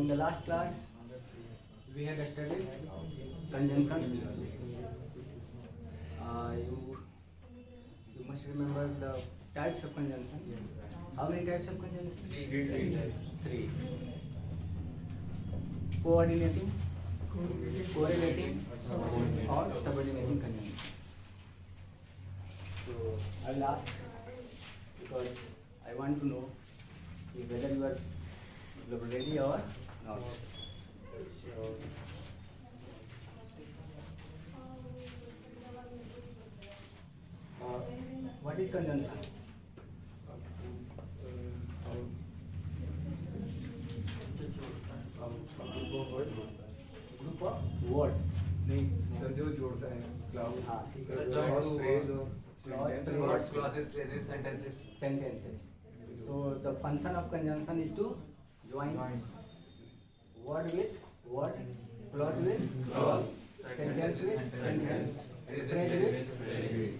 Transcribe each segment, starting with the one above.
in the last class we had studied conjunction. You must remember the types of conjunction. How many types of conjunction? Three. Coordinating, correlating, or subordinating conjunction. So I will ask because I want to know whether you are ready or not. So, what is conjunction? Group of word नहीं sir, जो जोड़ता है cloud. हाँ ठीक है, sentences. So the function of conjunction is to join word with word, clause with clause, sentence with sentence, phrase with phrase.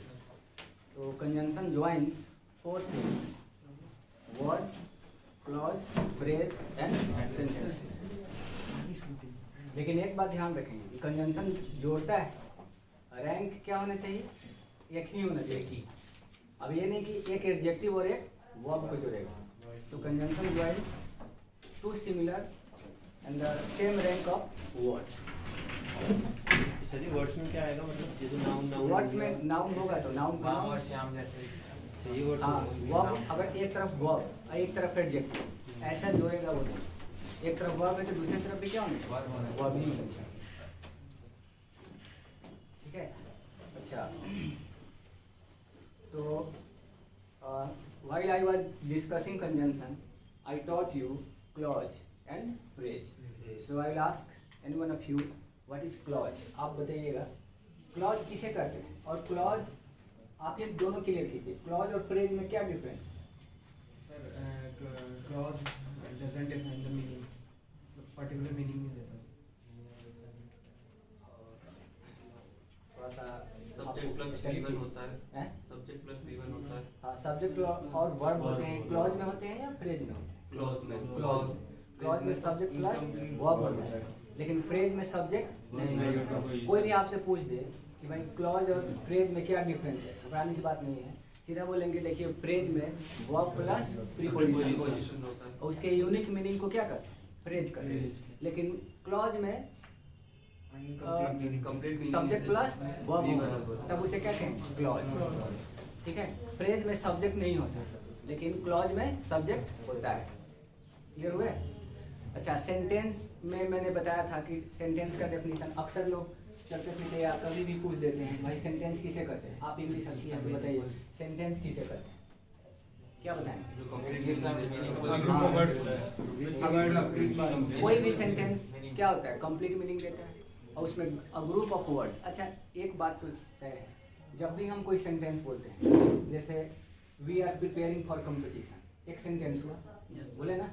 So conjunction joins four things: words, clause, phrase and sentence. लेकिन एक बात ध्यान रखेंगे, conjunction जोड़ता है, rank क्या होना चाहिए? एक ही होना चाहिए। अब ये नहीं कि एक एडजेक्टिव और एक वर्ब को जोड़ेगा। तो conjunction joins two similar and the same rank of words. Sir words में क्या आएगा, मतलब जैसे नाउन वर्ड्स में नाउन होगा तो नाउन और श्याम जैसे चाहिए वर्ड। हाँ, वर्ब अगर एक तरफ वर्ब और एक तरफ एडजेक्टिव ऐसा जोड़ेगा वो नहीं। एक तरफ वर्ब है तो दूसरी तरफ भी क्या होना चाहिए? वर्ब ही होना चाहिए। ठीक है, अच्छा। तो while I was discussing conjunction, I taught you clause and phrase. So I will ask any one of you, what is clause? आप बताइएगा clause किसे कहते हैं, और clause आप ये दोनों क्लियर कीजिए। clause और phrase में क्या difference? Sir, clause doesn't define the meaning, particular meaning नहीं देता। थोड़ा सा सब्जेक्ट प्लस V1 होता है, सब्जेक्ट प्लस V1 होता है। हाँ, सब्जेक्ट और वर्ब होते हैं, क्लॉज में होते हैं या फ्रेज में होते हैं? क्लॉज में सब्जेक्ट प्लस वर्ब होता है, लेकिन फ्रेज में सब्जेक्ट नहीं होता। कोई भी आपसे पूछ दे कि भाई क्लॉज और फ्रेज में क्या डिफरेंस है, घबराने की बात नहीं है, सीधा बोलेंगे देखिए फ्रेज में वर्ब प्लस प्रीपोजिशन होता है और उसके यूनिक मीनिंग को क्या करते हैं? फ्रेज करते हैं। लेकिन क्लॉज में सब्जेक्ट प्लस वर्ब होगा, तब उसे क्या कहेंगे? क्लॉज। ठीक है, फ्रेज में सब्जेक्ट नहीं होता लेकिन क्लॉज में सब्जेक्ट होता है। क्लियर हुए? अच्छा, सेंटेंस में मैंने बताया था कि सेंटेंस का डेफिनेशन अक्सर लोग चलते फिरते या कभी भी पूछ देते हैं, भाई सेंटेंस किसे कहते हैं? आप इंग्लिश अच्छी है तो बताइए, सेंटेंस किसे कहते हैं? क्या बताएं? कोई भी सेंटेंस क्या होता है? कंप्लीट मीनिंग देता है और उसमें अ ग्रुप ऑफ वर्ड्स। अच्छा, एक बात तो तय है, जब भी हम कोई सेंटेंस बोलते हैं, जैसे we are preparing for competition, एक सेंटेंस हुआ, बोले ना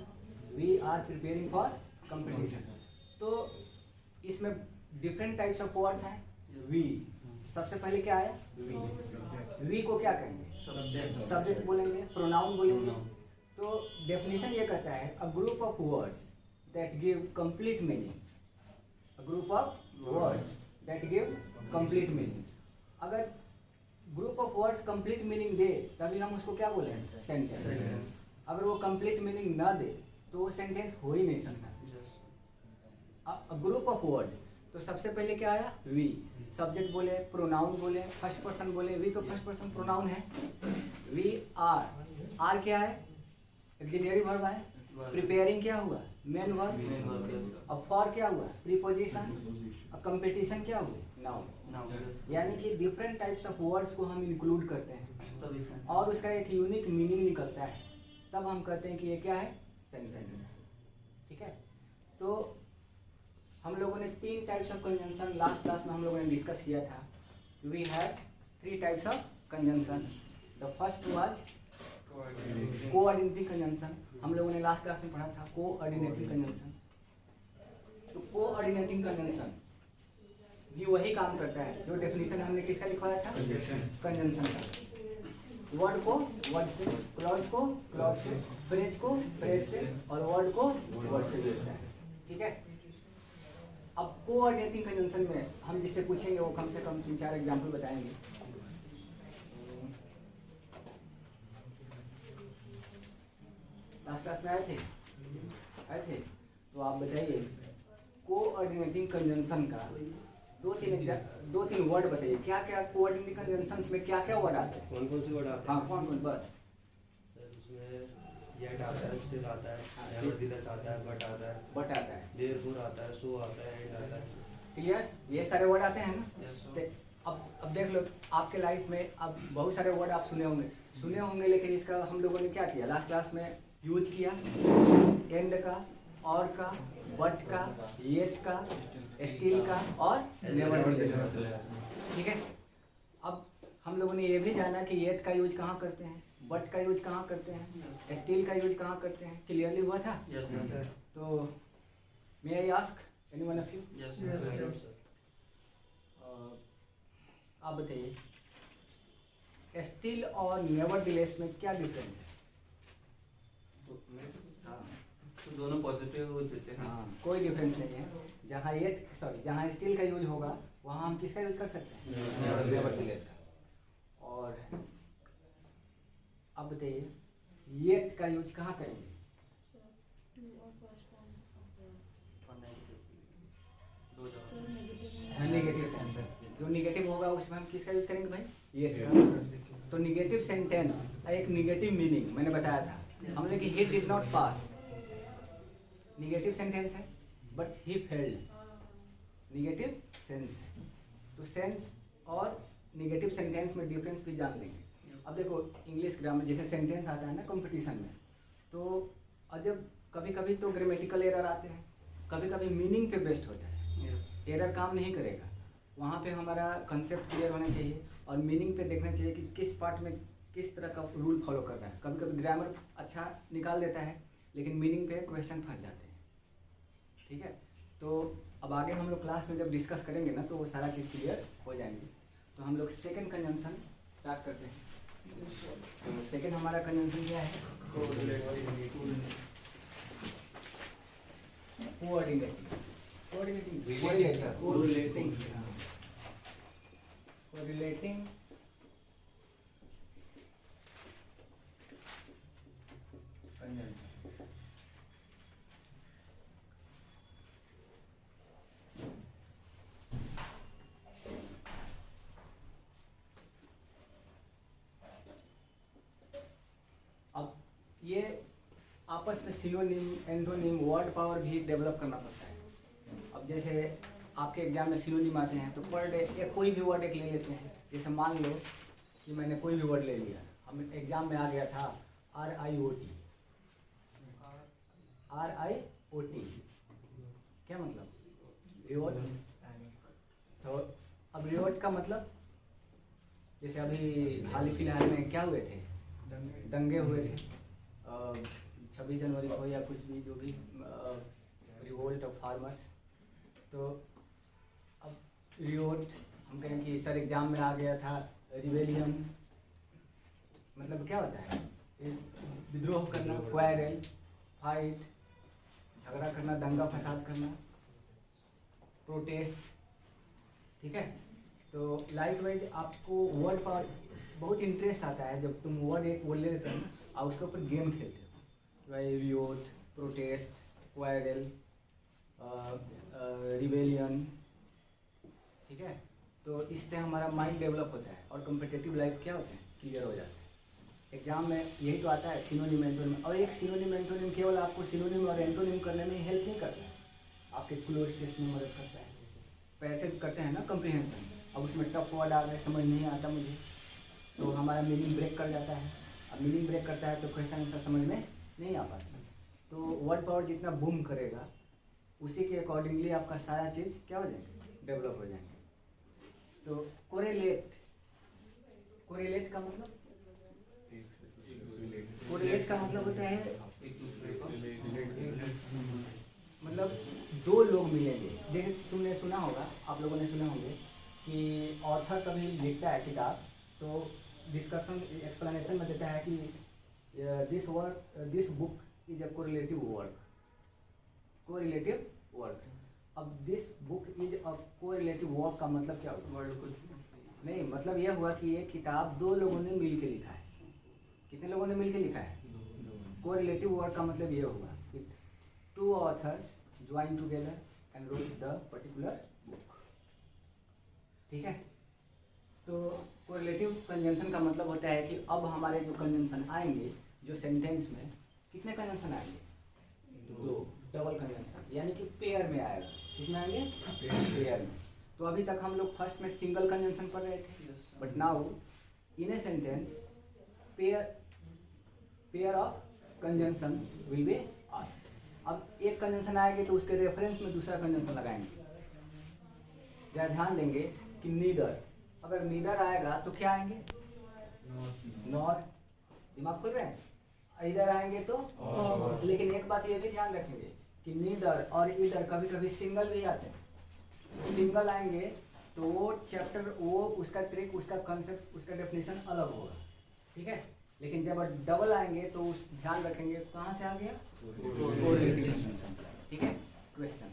we are preparing for competition, तो इसमें डिफरेंट टाइप्स ऑफ वर्ड्स हैं। वी सबसे पहले क्या आया? वी को क्या कहेंगे? सब्जेक्ट बोलेंगे, प्रोनाउन बोलेंगे। तो डेफिनेशन ये कहता है a group of words that give complete meaning, a group of words that give complete meaning. अगर group of words complete meaning दे तभी हम उसको क्या बोले? सेंटेंस। अगर वो कंप्लीट मीनिंग ना दे तो वो सेंटेंस हो ही नहीं सकता। ग्रुप ऑफ वर्ड्स, तो सबसे पहले क्या आया? वी। सब्जेक्ट बोले, प्रोनाउन बोले, फर्स्ट पर्सन बोले, वी तो फर्स्ट पर्सन प्रोनाउन है। वी आर, आर क्या है? ऑक्सिलरी वर्ब है। प्रिपेयरिंग क्या हुआ? Main verb. अब फॉर क्या हुआ? प्रीपोजिशन। अब कंपटीशन क्या हुआ? नाउन। यानी कि डिफरेंट टाइप्स ऑफ वर्ड्स को हम इंक्लूड करते हैं और उसका एक यूनिक मीनिंग निकलता है, तब हम कहते हैं कि ये क्या है? सेंटेंस। ठीक है, तो हम लोगों ने तीन types of conjunction last class में हम लोगों ने डिस्कस किया था। We have three types of conjunction. The first was coordinating conjunction, हम लोगों ने लास्ट क्लास में पढ़ा था कोऑर्डिनेटिंग कंजंक्शन। तो कोऑर्डिनेटिंग कंजंक्शन भी वही काम करता है जो डेफिनेशन हमने किसका लिखवाया था? कंजंक्शन का। वर्ड को वर्ड से, क्लॉज को क्लॉज से, फ्रेज को फ्रेज से और वर्ड को वर्ड से जोड़ता है। ठीक है। अब कोऑर्डिनेटिंग कंजंक्शन में हम जिससे पूछेंगे वो कम से कम 3-4 एग्जाम्पल बताएंगे। लास्ट क्लास में आए थे तो आप बताइए कोऑर्डिनेटिंग कंजंक्शन का दो तीन वर्ड बताइए। क्या क्या कोऑर्डिनेटिंग कंजंक्शंस में क्या क्या वर्ड आते हैं? कौन कौन से वर्ड आते हैं? हाँ कौन कौन? बस सर उसमें येट आता है, स्टिल आता है, नेवरदीलेस आता है, बट आता है, देयरफॉर आता है, सो आता है, एंड आता है। क्लियर? ये सारे वर्ड आते हैं ना? Yes, sir. तो अब देख लो आपके लाइफ में अब बहुत सारे वर्ड आप सुने होंगे लेकिन इसका हम लोगों ने क्या किया लास्ट क्लास में यूज किया एंड का, और का, बट का, येट का, स्टिल का और नेवरदीलेस का। ठीक है। अब हम लोगों ने ये भी जाना कि येट का यूज कहाँ करते हैं, बट का यूज कहाँ करते हैं, स्टिल का यूज कहाँ करते हैं। क्लियरली हुआ था? Yes, sir. तो may I ask anyone of you? Yes, Yes, sir. sir. आप बताइए स्टिल और नेवरदीलेस में क्या डिफरेंस है? हाँ तो दोनों पॉजिटिव देते हैं। हाँ कोई डिफरेंस नहीं है। जहाँ स्टिल का यूज होगा वहाँ हम किसका यूज कर सकते हैं? नेवरदीलेस का। और अब बताइए येट का यूज कहाँ करेंगे? दो जगह। Negative sentence. जो निगेटिव होगा उसमें हम किसका यूज करेंगे भाई? ये। तो निगेटिव सेंटेंस एक निगेटिव मीनिंग मैंने बताया था हमने कि he did not pass negative sentence है but he failed negative sense है। तो सेंस और निगेटिव सेंटेंस में डिफरेंस भी जान लेंगे। अब देखो इंग्लिश ग्रामर जैसे सेंटेंस आता है ना कंपटीशन में, तो जब कभी कभी तो ग्रामेटिकल एरर आते हैं, कभी कभी मीनिंग पे बेस्ड होता है। Yes. एरर काम नहीं करेगा, वहाँ पे हमारा कंसेप्ट क्लियर होना चाहिए और मीनिंग पे देखना चाहिए कि किस पार्ट में किस तरह का रूल फॉलो कर रहा है। कभी कभी ग्रामर अच्छा निकाल देता है लेकिन मीनिंग पे क्वेश्चन फंस जाते हैं। ठीक है। तो अब आगे हम लोग क्लास में जब डिस्कस करेंगे ना तो वो सारा चीज़ क्लियर हो जाएंगी। तो हम लोग सेकेंड कंजंक्शन स्टार्ट करते हैं। तो सेकेंड हमारा कंजंक्शन क्या है? कोरिलेटिंग अब ये आपस में सिनोनिम एंटोनिम वर्ड पावर भी डेवलप करना पड़ता है। अब जैसे आपके एग्जाम में सिनोनिम आते हैं तो पर डे एक कोई भी वर्ड एक ले लेते हैं। जैसे मान लो कि मैंने कोई भी वर्ड ले लिया, हम एग्जाम में आ गया था RIOT। क्या मतलब? रिवोट। तो अब रिवोट का मतलब जैसे अभी हाल ही फिलहाल में क्या हुए थे? दंगे हुए थे 26 जनवरी को या कुछ भी जो भी रिवोल्ट ऑफ फार्मर्स। तो अब रिवोल्ट हम कहें कि सर एग्जाम में आ गया था रिवेलियन मतलब क्या होता है? विद्रोह करना, क्वारल, फाइट, झगड़ा करना, दंगा फसाद करना, प्रोटेस्ट। ठीक है। तो लाइक वाइज आपको वर्ड पर बहुत इंटरेस्ट आता है जब तुम वर्ड एक बोल लेते हो और उसके ऊपर गेम खेलते हो। Revolt, protest, quarrel, rebellion. ठीक है। तो इससे हमारा माइंड डेवलप होता है और कॉम्पिटिटिव लाइफ क्या होता है? क्लियर हो जाता है। एग्जाम में यही तो आता है सिनोनिम एंटोनिम। और एक सिनोनिम एंटोनिम केवल आपको सिनोनिम और एंटोनिम करने में हेल्प नहीं करता है, आपके क्लोज टेस्ट में मदद करता है। पैसेज करते हैं ना कंप्रीहेंशन, अब उसमें टफ वर्ड आ गए समझ नहीं आता मुझे तो हमारा मीनिंग ब्रेक कर जाता है। अब मीनिंग ब्रेक करता है तो क्वेश्चन आंसर समझ में नहीं आ पाता। तो वर्ड पावर जितना बूम करेगा उसी के अकॉर्डिंगली आपका सारा चीज़ क्या हो जाएगा? डेवलप हो जाएंगे। तो कोरिलेट का मतलब होता है एक दूसरे को मतलब दो लोग मिलेंगे। जैसे तुमने सुना होगा, आप लोगों ने सुना होंगे कि ऑथर कभी लिखता है किताब तो डिस्कशन एक्सप्लेनेशन में देता है कि this book is a correlative work. Correlative work. अब this book is a correlative work का मतलब क्या हुआ? वर्ड कुछ नहीं, मतलब यह हुआ कि ये किताब दो लोगों ने मिल के लिखा है। कितने लोगों ने मिल के लिखा है? कोरिलेटिव वर्क का मतलब यह हुआ कि two authors join together and wrote the particular book. ठीक है, तो कोरिलेटिव कंजंक्शन का मतलब होता है कि अब हमारे जो कंजंक्शन आएंगे, जो सेंटेंस में कितने कंजंक्शन आएंगे? दो, डबल कंजंक्शन, यानी कि पेयर में आएगा। किसमें आएंगे? पेयर में। तो अभी तक हम लोग फर्स्ट में सिंगल कंजंक्शन पढ़ रहे थे, but now in a sentence pair of conjunctions will be asked. अब एक कंजंक्शन आएगी तो उसके रेफरेंस में दूसरा कंजंक्शन लगाएंगे। जरा ध्यान देंगे कि नीदर, अगर नीदर आएगा तो क्या आएंगे? नॉर। दिमाग खुल रहे हैं? इधर आएंगे तो और। लेकिन एक बात ये भी ध्यान रखेंगे कि नीदर और इधर कभी कभी सिंगल भी आते हैं। सिंगल आएंगे तो वो चैप्टर, वो उसका ट्रिक, उसका कंसेप्ट, उसका डेफिनेशन अलग होगा। ठीक है, लेकिन जब डबल आएंगे तो उस ध्यान रखेंगे कहाँ से आ गया? Correlative conjunction. ठीक है, क्वेश्चन।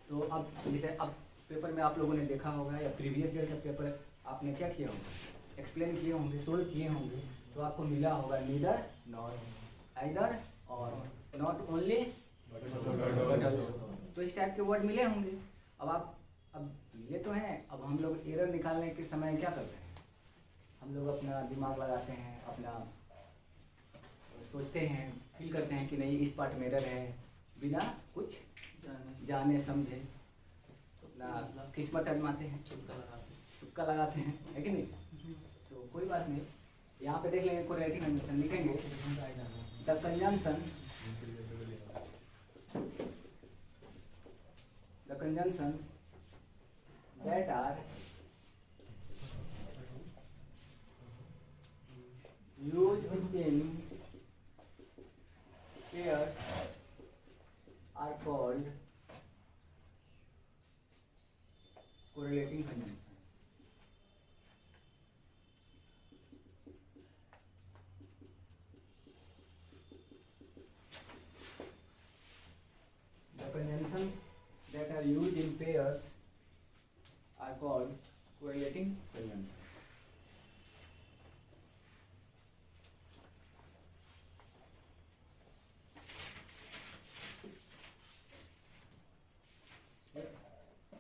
तो अब जैसे अब पेपर में आप लोगों ने देखा होगा या प्रीवियस ईयर का पेपर आपने क्या किया होगा? एक्सप्लेन किए होंगे, सोल्व किए होंगे, तो आपको मिला होगा नीदर नॉर, आइदर और, नॉट ओनली बट ऑल्सो। तो इस टाइप के वर्ड मिले होंगे। अब मिले तो हैं। अब हम लोग एरर निकालने के समय क्या करते हैं? हम लोग अपना दिमाग लगाते हैं, अपना सोचते हैं, फील करते हैं कि नहीं इस पार्ट में एरर है, बिना कुछ जाने समझे अपना किस्मत आजमाते हैं, तुक्का लगाते हैं, है कि नहीं? तो कोई बात नहीं, यहाँ पे देख लेंगे कोरिलेटिव कंजंक्शन लिखेंगे। The conjunctions that are used in pairs are called correlating conjunction. The conjunctions that are used in pairs are called correlating conjunctions.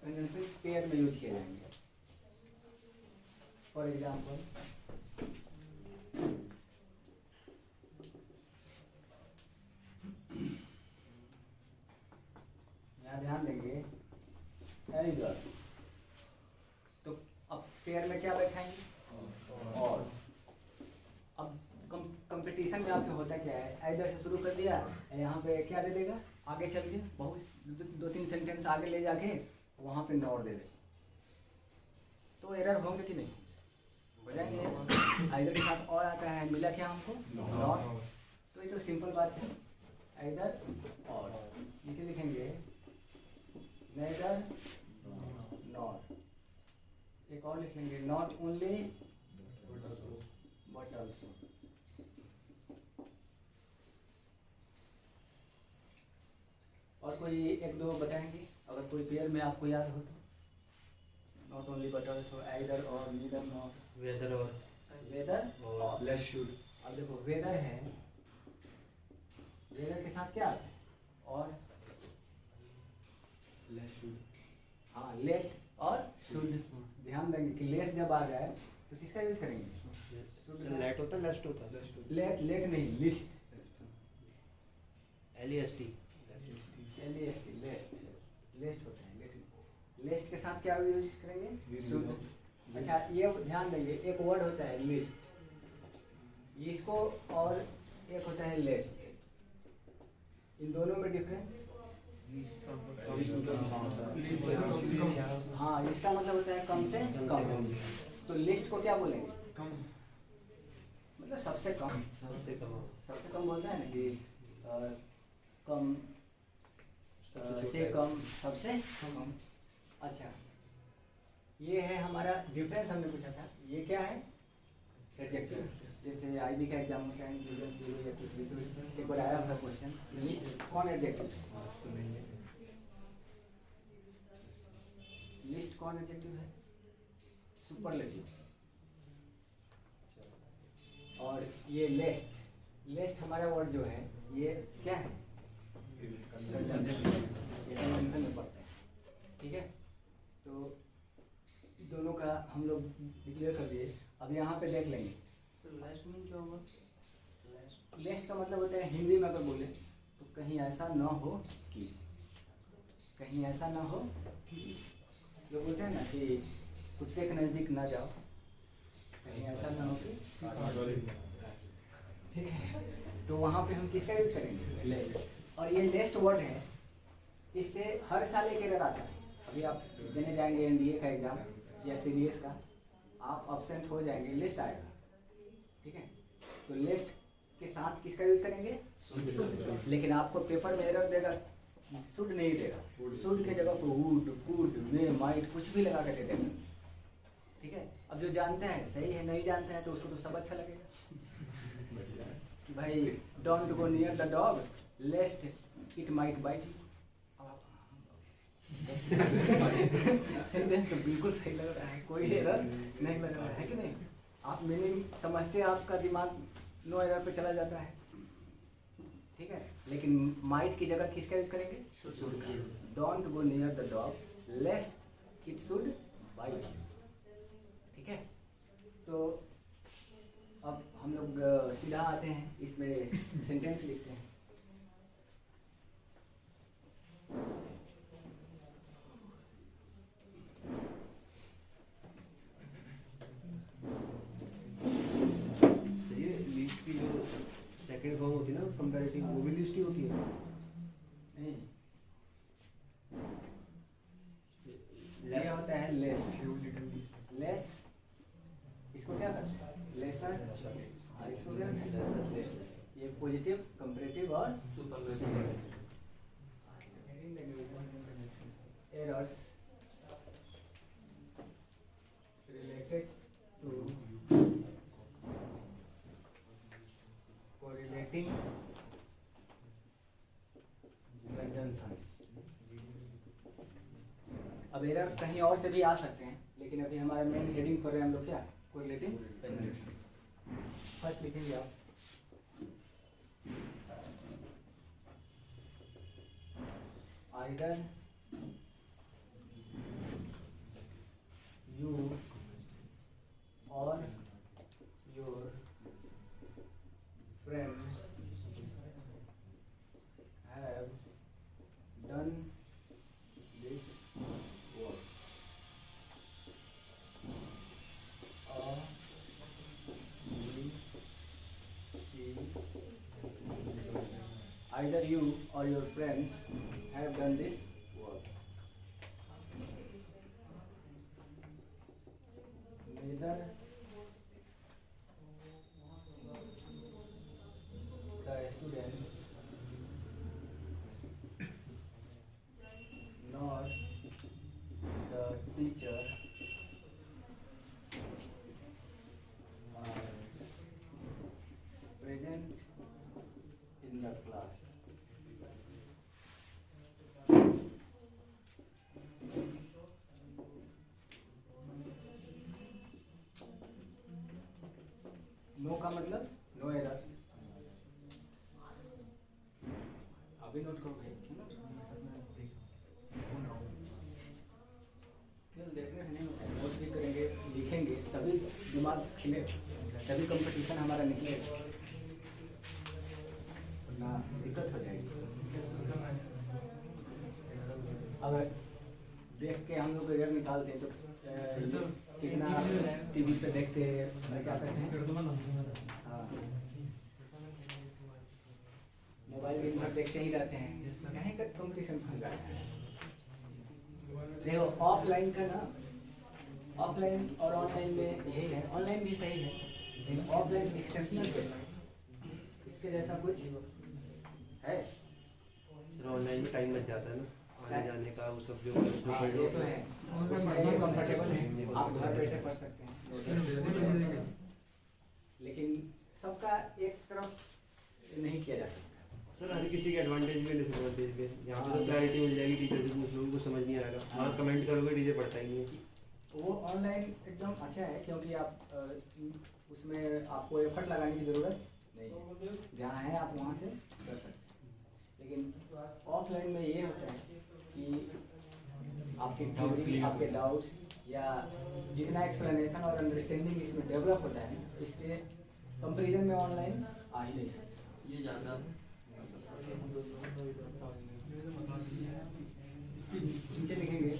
Conjunction pair में यूज किए जाएंगे। फॉर एग्जाम्पल, यहाँ ध्यान देंगे either, तो अब पेयर में क्या बैठाएंगे? और। अब कंपटीशन में आपके होता क्या है? either से शुरू कर दिया, यहाँ पे क्या दे देगा? आगे चल के बहुत दो तीन सेंटेंस आगे ले जाके वहाँ पे नॉर दे दे, तो एरर होंगे कि नहीं? हो जाएंगे। either के साथ और आता है, मिला क्या हमको? नॉर। तो ये तो सिंपल बात है, either और। नीचे लिखेंगे neither nor। एक और लिख लेंगे not only but also। और कोई एक दो बताएंगे अगर कोई पेयर में आपको याद हो तो? Not only but also, either और, नीदर नॉट, वेदर और, वेदर और, लेस शुड। अब देखो वेदर है, वेदर के साथ क्या आता है? और, लेस शुड। हाँ, लेट और शुड। ध्यान देंगे कि लेट जब आ जाए तो किसका यूज करेंगे? लेट होता है, लेस्ट होता है। लेट, लेट नहीं, लिस्ट। LEST, लेस्ट, लेस्ट होता है, लेट। लेस्ट के साथ क्या यूज करेंगे? शुड। अच्छा, ये ध्यान देंगे, एक वर्ड होता है लिस्ट, इसको, और एक होता है लेस्ट। इन दोनों में डिफरेंस? हाँ, इसका मतलब होता है कम से कम। तो लिस्ट को क्या बोलेंगे? कम, मतलब सबसे कम। सबसे कम बोलता है ना कि कम से कम, सबसे कम। अच्छा, ये है हमारा डिफरेंस। हमने पूछा था ये क्या है? एडजेक्टिव। जैसे IB का एग्जाम होता है, या कुछ भी, तो एक बार आया था क्वेश्चन, लिस्ट कौन एडजेक्टिव? लिस्ट कौन एडजेक्टिव है? सुपरलेटिव। और ये लेस्ट, लेस्ट हमारा वर्ड जो है ये क्या है? कंजंक्शन में पड़ता है, ठीक है। तो दोनों का हम लोग डिक्लेयर कर दिए। अब यहाँ पे देख लेंगे तो लास्ट में क्या होगा? लेस्ट का मतलब होता है, हिंदी में अगर बोले तो कहीं ऐसा ना हो कि, कहीं ऐसा ना हो कि, जो बोलते हैं ना कि कुत्ते के नज़दीक ना जाओ, कहीं ऐसा ना हो कि, ठीक है। तो वहाँ पे हम किसका यूज करेंगे? लेस्ट। और ये लेस्ट वर्ड है, इससे हर साल एक एरर आता है। अभी आप देने जाएंगे एनडीए का एग्जाम या सीडीएस का, आप अब्सेंट हो जाएंगे, लिस्ट आएगा, ठीक है। तो लिस्ट के साथ किसका यूज करेंगे? लेकिन आपको पेपर में एरर देगा, शुड नहीं देगा, शुड के जगह पर वुड, कुड, मे, माइट कुछ भी लगा कर दे देगा, ठीक है। अब जो जानते हैं सही है, नहीं जानते हैं तो उसको तो सब अच्छा लगेगा कि भाई don't go near the dog lest it might bite you. Sentence तो बिल्कुल सही लग रहा है, कोई एरर नहीं लग रहा है कि नहीं? आप मीनिंग समझते हैं, आपका दिमाग नो एरर पे चला जाता है, ठीक है। लेकिन माइट की जगह किसका यूज करेंगे? शुड का। Don't go near the dog lest it should bite, ठीक है। तो अब हम लोग सीधा आते हैं, इसमें सेंटेंस लिखते हैं। सेकंड फॉर्म होती है ना कंपैरेटिव, वो भी लिस्ट ही होती है। नहीं, ये होता है लेस। लेस इसको क्या करते हैं? लेसर। हाँ, इसको क्या करते हैं? लेस। ये पॉजिटिव, कंपैरेटिव और superlative. Errors related to correlating conjunction. अब एरर कहीं और से भी आ सकते हैं, लेकिन अभी हमारे मेन हेडिंग पर है हम लोग क्या? Correlating conjunction. फर्स्ट लिखेंगे आप either you or your friend have done this work, or either you or your friends have done this work. Neither the students nor the teacher are present in the class. No का मतलब no error. अभी note करो भाई, क्यों देखने से नहीं होता है, नोट भी करेंगे, लिखेंगे, तभी दिमाग खिले, तभी कंपटीशन हमारा निकलेगा, वरना दिक्कत हो जाएगी। अगर देख के हम लोग एरर निकालते हैं तो कितना टीवी पे देखते हैं, क्या करते हैं, हाँ, मोबाइल दिन भर देखते ही रहते हैं, कहीं का कंपटीशन फंस जाता है। देखो ऑफलाइन का ना, ऑफलाइन और ऑनलाइन में यही है, ऑनलाइन भी सही है लेकिन ऑफलाइन एक्सेप्शनल है, इसके जैसा कुछ है। ऑनलाइन में टाइम बच जाता है ना, आने जाने का, वो सब जो ये तो है, उसमें कंफर्टेबल है, आप घर बैठे पढ़ सकते हैं, लेकिन सबका एक तरफ नहीं किया जा सकता। सर हर किसी के एडवांटेज में डिसएडवांटेज में, यहाँ पे तो क्लैरिटी मिल जाएगी, टीचर से पूछ लोगे, कुछ समझ नहीं आएगा, वहाँ कमेंट करोगे टीचर पढ़ता ही नहीं है। वो ऑनलाइन एकदम अच्छा है क्योंकि आप उसमें आपको एफर्ट लगाने की ज़रूरत नहीं है, जहाँ है आप वहाँ से कर सकते हैं। लेकिन ऑफलाइन में ये होता है कि आपकी थ्योरी, आपके डाउट्स या जितना एक्सप्लेनेशन और अंडरस्टैंडिंग इसमें डेवलप होता है ना, इसके कंपैरिजन में ऑनलाइन आ ही नहीं सकता। ये ज़्यादा नीचे लिखेंगे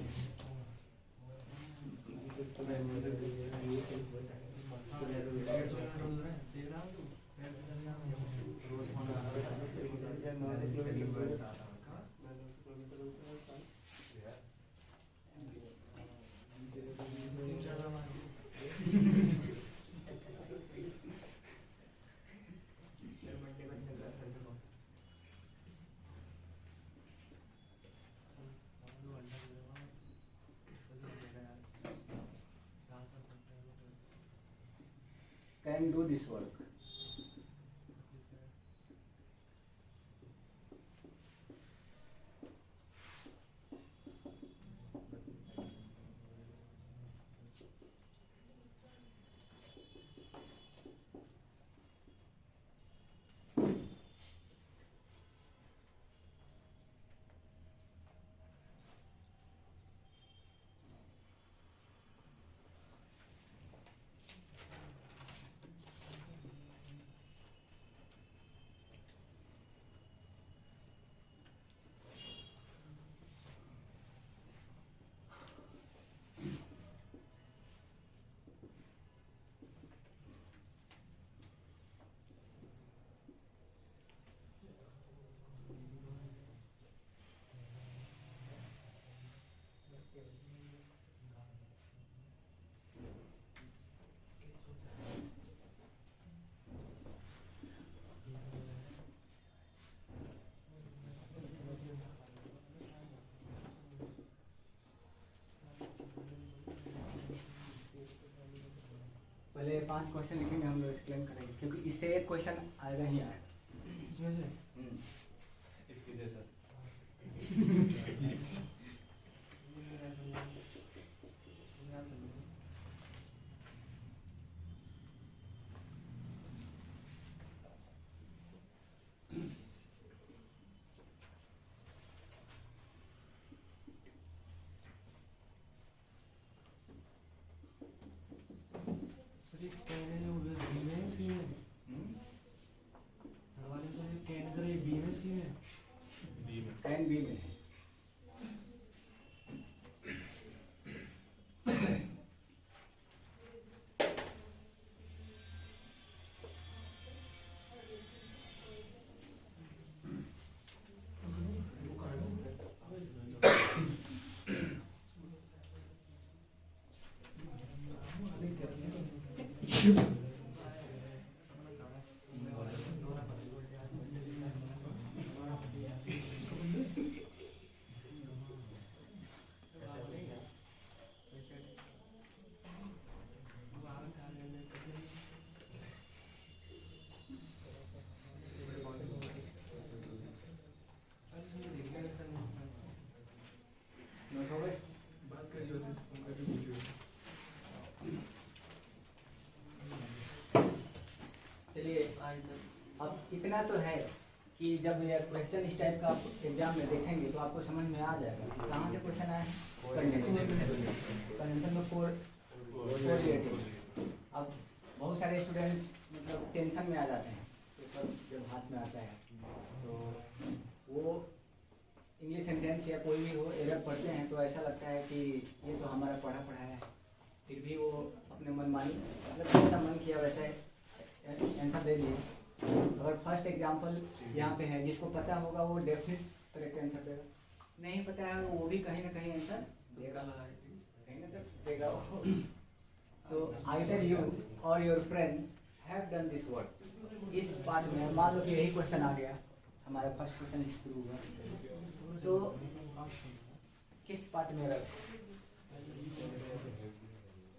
can do this work. पहले 5 क्वेश्चन लिखेंगे, हम लोग एक्सप्लेन करेंगे क्योंकि इससे एक क्वेश्चन आएगा ही आएगा इसमें से इसके जैसा सर ये कहने जो बी में सी में हमारे तो ये कहने जरा ये बी में सी में कैन बी में नोट हो गए? बात कर जो उनका भी पूछो। चलिए अब इतना तो है कि जब ये क्वेश्चन इस टाइप का आप एग्जाम में देखेंगे तो आपको समझ में आ जाएगा कहाँ से क्वेश्चन आए हैं, कंडेंसर में कोरिलेटिव। अब बहुत सारे स्टूडेंट्स मतलब टेंशन में आ जाते हैं पेपर जब हाथ में आता है, तो वो इंग्लिश सेंटेंस या कोई भी हो एरर पढ़ते हैं तो ऐसा लगता है कि ये तो हमारा पढ़ा है, फिर भी वो अपने मनमानी मतलब जैसा मन किया वैसा आंसर दे दिए। अगर फर्स्ट एग्जांपल यहाँ पे है, जिसको पता होगा वो डेफिनेट करेक्ट आंसर देगा, नहीं पता है वो भी कहीं ना कहीं आंसर देगा, कहीं ना कहीं देगा वो। तो either you or your friends have done this work. इस पार्ट में मान लो कि यही क्वेश्चन आ गया, हमारा फर्स्ट क्वेश्चन शुरू हुआ, तो किस पार्ट में रख,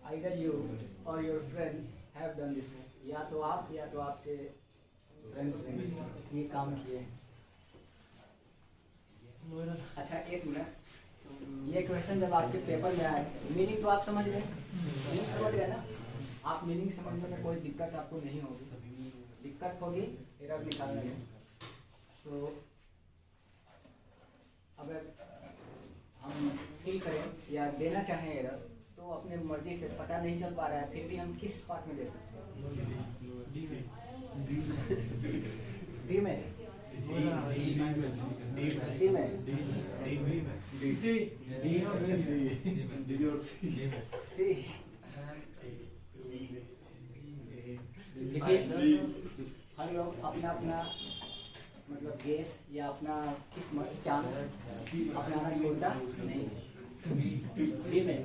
either you or your friends have done this work, या तो आप या तो आपके फ्रेंड्स ने ये काम किए। अच्छा एक मिनट, ये क्वेश्चन जब आपके पेपर में आए मीनिंग तो आप समझ गए, मीनिंग समझ गए ना? आप मीनिंग समझने में कोई दिक्कत आपको नहीं होगी, दिक्कत होगी एरर निकालने में। तो अगर हम फिल करें या देना चाहें एरर तो अपने मर्जी से पता नहीं चल पा रहा है, फिर भी हम किस पार्ट में दे सकते हैं? डी में, सी में, सी। हम लोग अपना अपना मतलब गेस या अपना किस्मत चांस अपनाना छोड़ता नहीं। बी में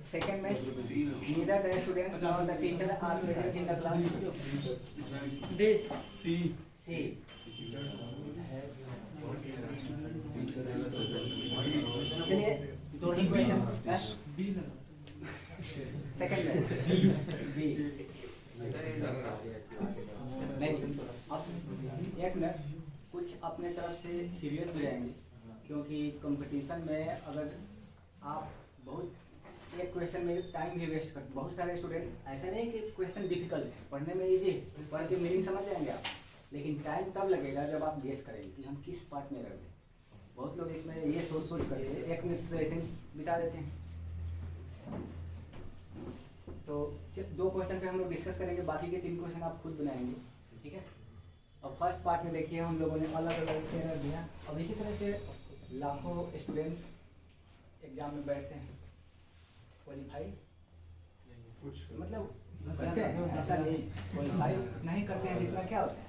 सेकंड में neither the students nor the teacher are present in the class. D. C. C. चलिए दो ही क्वेश्चन सेकंड में बी नहीं। अब एक मिनट, कुछ अपने तरफ से सीरियस ले जाएंगे क्योंकि कंपटीशन में अगर आप बहुत एक क्वेश्चन में टाइम भी वेस्ट करते, बहुत सारे स्टूडेंट ऐसा नहीं कि क्वेश्चन डिफिकल्ट है, पढ़ने में इजी है, पढ़ के मीनिंग समझ जाएंगे आप, लेकिन टाइम तब लगेगा जब आप गेस करेंगे कि हम किस पार्ट में रख दें। बहुत लोग इसमें ये सोच कर एक मिनट तो ऐसे बिता देते हैं। तो दो क्वेश्चन पे हम लोग डिस्कस करेंगे, बाकी के 3 क्वेश्चन आप खुद बनाएंगे, ठीक है? और फर्स्ट पार्ट में देखिए हम लोगों ने अलग अलग एरर दिया। अब इसी तरह से लाखों स्टूडेंट्स एग्जाम में बैठते हैं, क्वालिफाई मतलब करते हैं, ऐसा नहीं क्वालिफाई नहीं करते हैं, जितना क्या होता है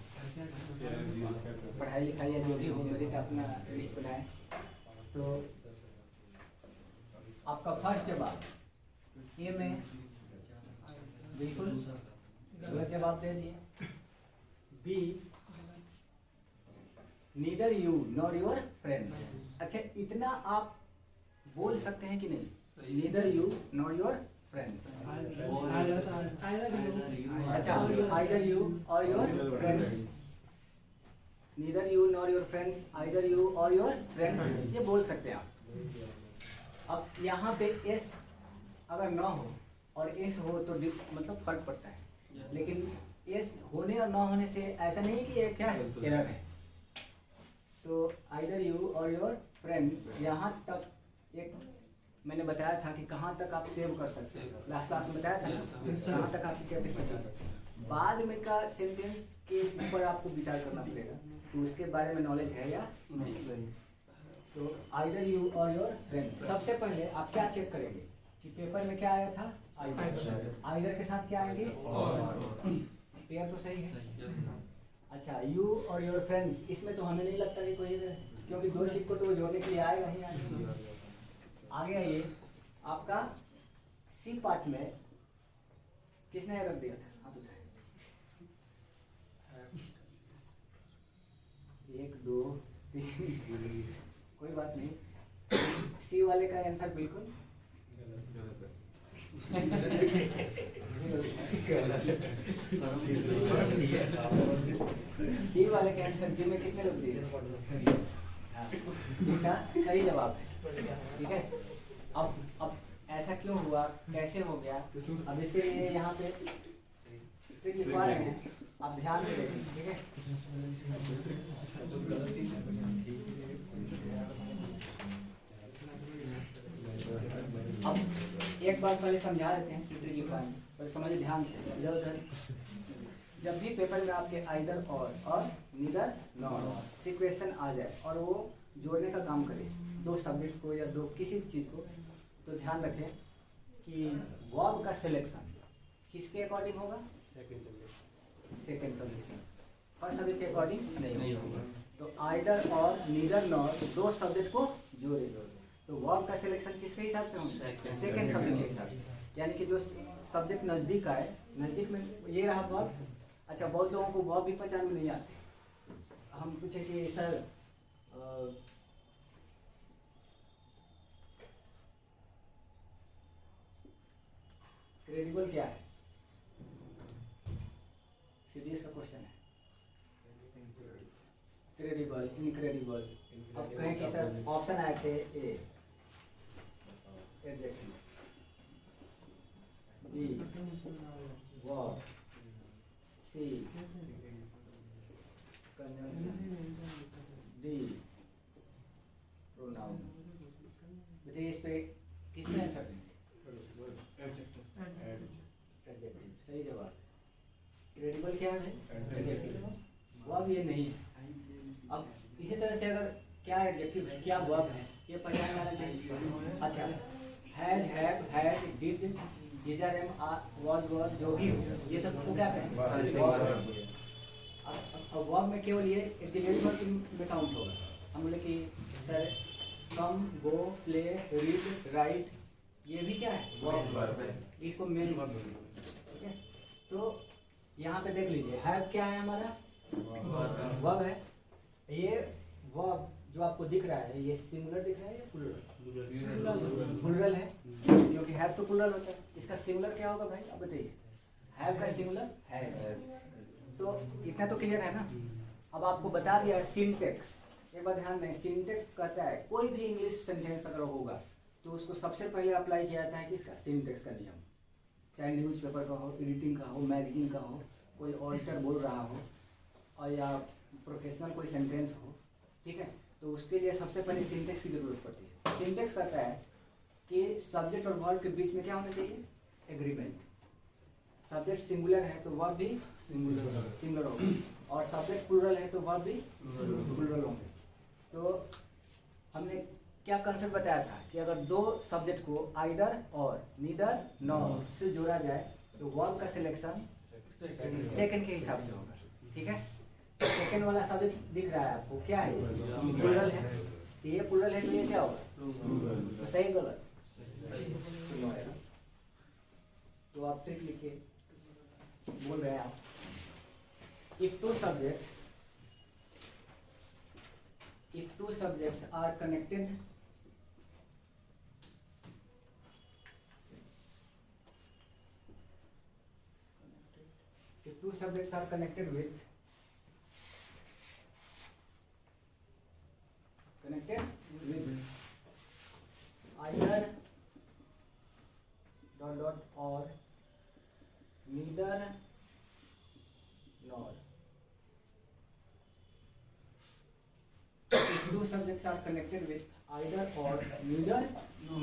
पढ़ाई लिखाई या जो भी हो मेरे का अपना लिस्ट बनाए। तो आपका फर्स्ट जवाब ए में बिल्कुल गलत जवाब दे दिए। B neither you nor your friends. अच्छा इतना आप बोल सकते हैं कि नहीं, neither you nor your friends. अच्छा either you or your friends, neither you nor your friends, either you or your friends, ये बोल सकते हैं आप। अब यहाँ पे एस अगर ना हो और एस हो तो मतलब फर्क पड़ता है, लेकिन एस होने और ना होने से ऐसा नहीं कि ये क्या है एरर है। तो either you or your friends, यहाँ तक एक मैंने बताया था कि कहाँ तक आप सेव कर सकते हैं, लास्ट क्लास में बताया था ना, कहाँ तक आपकी कैपेसिटी। बाद में का सेंटेंस के ऊपर आपको विचार करना पड़ेगा कि उसके बारे में नॉलेज है या नहीं। तो either you or your friends, सबसे पहले आप क्या चेक करेंगे कि पेपर में क्या आया था, आइदर के साथ क्या आएंगे पेयर, तो सही है। अच्छा यू और योर फ्रेंड्स, इसमें तो हमें नहीं लगता कि कोई एरर है, क्योंकि दो चीज को तो जोड़ने के लिए आएगा ही आएगा। आगे आइए, आपका सी पार्ट में किसने एरर दिया था, हाथ उठाए। 1 2 3 कोई बात नहीं। सी वाले का आंसर बिल्कुल डी वाले के आंसर डी में कितने लोग दिए, हाँ सही जवाब है, ठीक है। अब ऐसा क्यों हुआ, कैसे हो गया, अब इसके लिए यहाँ पे फिर लिखवा रहे हैं, आप ध्यान से देखें, ठीक है। अब एक बार पहले समझा देते हैं, फिर लिखवाएंगे, पर समझिए ध्यान से इधर उधर। जब भी पेपर में आपके आइदर और नीदर नॉर सिक्वेशन आ जाए और वो जोड़ने का काम करे दो सब्जेक्ट्स को या दो किसी भी चीज़ को, तो ध्यान रखें कि वर्ब का सिलेक्शन किसके अकॉर्डिंग होगा, सेकेंड सब्जेक्ट, फर्स्ट सब्जेक्ट के अकॉर्डिंग नहीं होगा। तो आइदर और नीदर नॉर दो सब्जेक्ट को जोड़े, तो वर्ब का सिलेक्शन किसके हिसाब से होगा, सेकेंड सब्जेक्ट के हिसाब से, यानी कि जो सब्जेक्ट नज़दीक आए, नज़दीक में ये रहा वर्ब। अच्छा बहुत लोगों को वर्ब भी पहचान में नहीं आते, हम पूछे कि सर क्रेडिबल क्या है? सीडीएस का क्वेश्चन है। Credible, incredible. अब कहें कि सर ऑप्शन आए थे ए एडजेक्टिव, बी वर्ब, सी कंजंक्शन, डी प्रोनाउन। बताइए इस पे किसमें आंसर देंगे? एडजेक्टिव सही जवाब। क्रेडिबल क्या है? एडजेक्टिव। वर्ब ये नहीं है। अब इसी तरह से अगर क्या एडजेक्टिव है क्या वर्ब है ये पहचान जाना चाहिए। अच्छा, has, have, had, did, is, are, am, are, was, was जो भी हो ये सब को क्या कहें? अब वर्ब में केवल ये एक्सिलरी वर्ब में काउंट होगा। हम बोले कि सर कम, गो, प्ले, रीड, राइट ये भी क्या है? वर्ब है। इसको मेन वर्ब बोलते हैं। ठीक है, तो यहाँ पे देख लीजिए हैव क्या है हमारा? वर्ब है। ये वर्ब जो आपको दिख रहा है ये सिंगुलर दिख रहा है या प्लूरल? प्लूरल है क्योंकि हैव तो प्लूरल होता है। इसका सिंगुलर क्या होगा भाई अब बताइए? हैव का सिंगुलर हैज। तो इतना तो क्लियर है ना। अब आपको बता दिया सिंटेक्स। एक बात ध्यान दें, सिंटेक्स कहता है कोई भी इंग्लिश सेंटेंस अगर होगा तो उसको सबसे पहले अप्लाई किया जाता है किसका? सिंटेक्स का नियम। चाहे न्यूज़पेपर का हो, एडिटिंग का हो, मैगजीन का हो, कोई ऑडिटर बोल रहा हो और या प्रोफेशनल कोई सेंटेंस हो, ठीक है, तो उसके लिए सबसे पहले सिंटेक्स की जरूरत पड़ती है। सिंटेक्स कहता है कि सब्जेक्ट और वर्ब के बीच में क्या होना चाहिए? एग्रीमेंट। सब्जेक्ट सिंगुलर है तो वर्ब भी सिंगुलर होगा और सब्जेक्ट प्लूरल है तो वर्ब भी प्लूरल होंगे। तो हमने क्या कंसेप्ट बताया था कि अगर दो सब्जेक्ट को आइदर और नीदर नॉर से जोड़ा जाए तो वर्ब का सिलेक्शन सेकंड के हिसाब से होगा। ठीक है, तो सेकंड वाला सब्जेक्ट दिख रहा है आपको क्या है? प्लूरल है। ये प्लूरल है तो ये क्या होगा? तो सही गलत? तो आप ट्रिक लिखिए, बोल रहे हैं आप if two subjects are connected if two subjects are connected with either dot dot or neither nor. If two subjects are connected with either or neither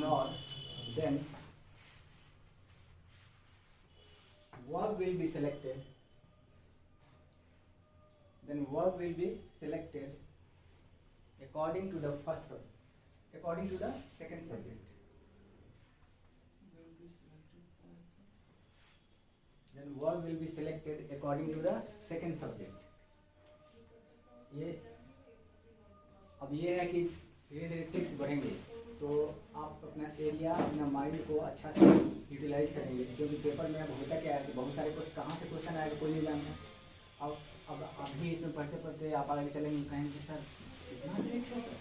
nor, then verb will be selected. Then verb will be selected according to the first subject, according to the second subject. Then verb will be selected according to the second subject. ये अब ये है कि धीरे धीरे tricks बढ़ेंगे तो आप अपना एरिया अपना माइंड को अच्छा से यूटिलाइज करेंगे, क्योंकि पेपर में अब होता क्या है कि बहुत सारे कहाँ से क्वेश्चन आएगा कोई नहीं जानता। अब भी इसमें पढ़ते पढ़ते आप आगे चलेंगे कहेंगे सर इतना ट्रिक्स है सर।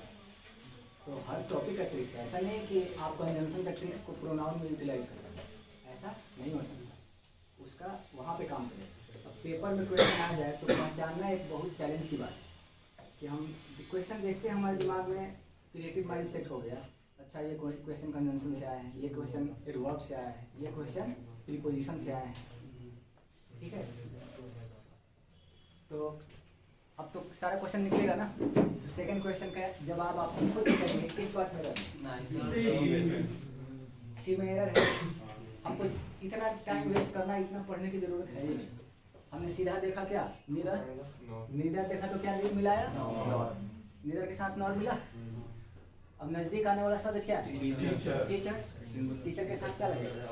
तो हर टॉपिक का ट्रिक्स है, ऐसा नहीं कि आप कंजंक्शन का ट्रिक्स को प्रोनाउन में यूटिलाइज करेंगे, ऐसा नहीं हो सकता। उसका वहाँ पे काम करें। अब पेपर में क्वेश्चन आ जाए तो पहचानना एक बहुत चैलेंज की बात है कि हम क्वेश्चन देखते हैं हमारे दिमाग में क्रिएटिव माइंड सेट हो गया, अच्छा ये क्वेश्चन कंजंक्शन से आए हैं, ये क्वेश्चन एडवर्ब से आया है, ये क्वेश्चन प्रीपोजिशन से आए हैं, ठीक है। तो अब तो सारा क्वेश्चन निकलेगा ना, तो सेकंड क्वेश्चन का जवाब आप खुद करेंगे किस बात में रहेगा? सी में एरर है। हमको इतना टाइम वेस्ट करना, इतना पढ़ने की जरूरत है ही नहीं। हमने सीधा देखा क्या नीदर देखा तो क्या मिलाया नीदर के साथ नॉर मिला। अब नजदीक आने वाला शब्द क्या है? टीचर। टीचर के साथ क्या लगेगा?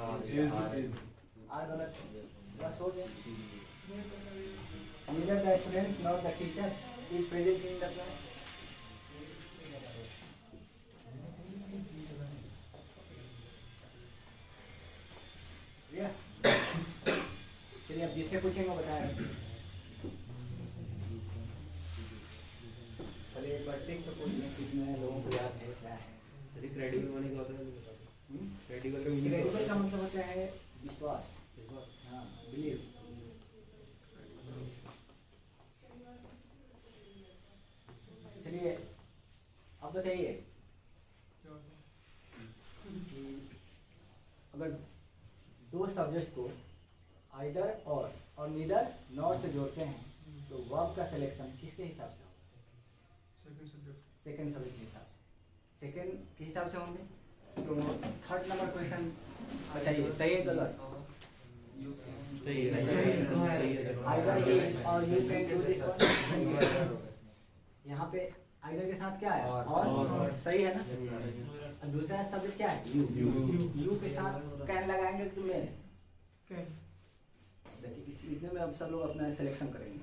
आर गलत, बस हो गया। Neither the student nor the teacher is present in the class. चलिए अब जिससे पूछेंगे बताया। पहले एक बार टिक तो पूछने कितने लोगों को याद है क्या है? क्रेडिबल माने क्या होता है? क्रेडिबल का मतलब होता है विश्वास, हाँ बिलीव। चलिए अब बताइए कि अगर दो सब्जेक्ट्स को आइदर और नीदर नॉर से जोड़ते हैं तो वर्ब का सिलेक्शन किसके हिसाब से होगा? सेकंड सब्जेक्ट के हिसाब से, सेकंड के हिसाब से होंगे। तो थर्ड नंबर क्वेश्चन बताइए, सही है गलत? आइदर ही और you can do this one. यहाँ पे आइदर के साथ क्या है? और सही है ना? दूसरा सब्जेक्ट क्या है? यू के साथ कैन लगाएंगे तो मैं देखिए इतने में अब सब लोग अपना सिलेक्शन करेंगे।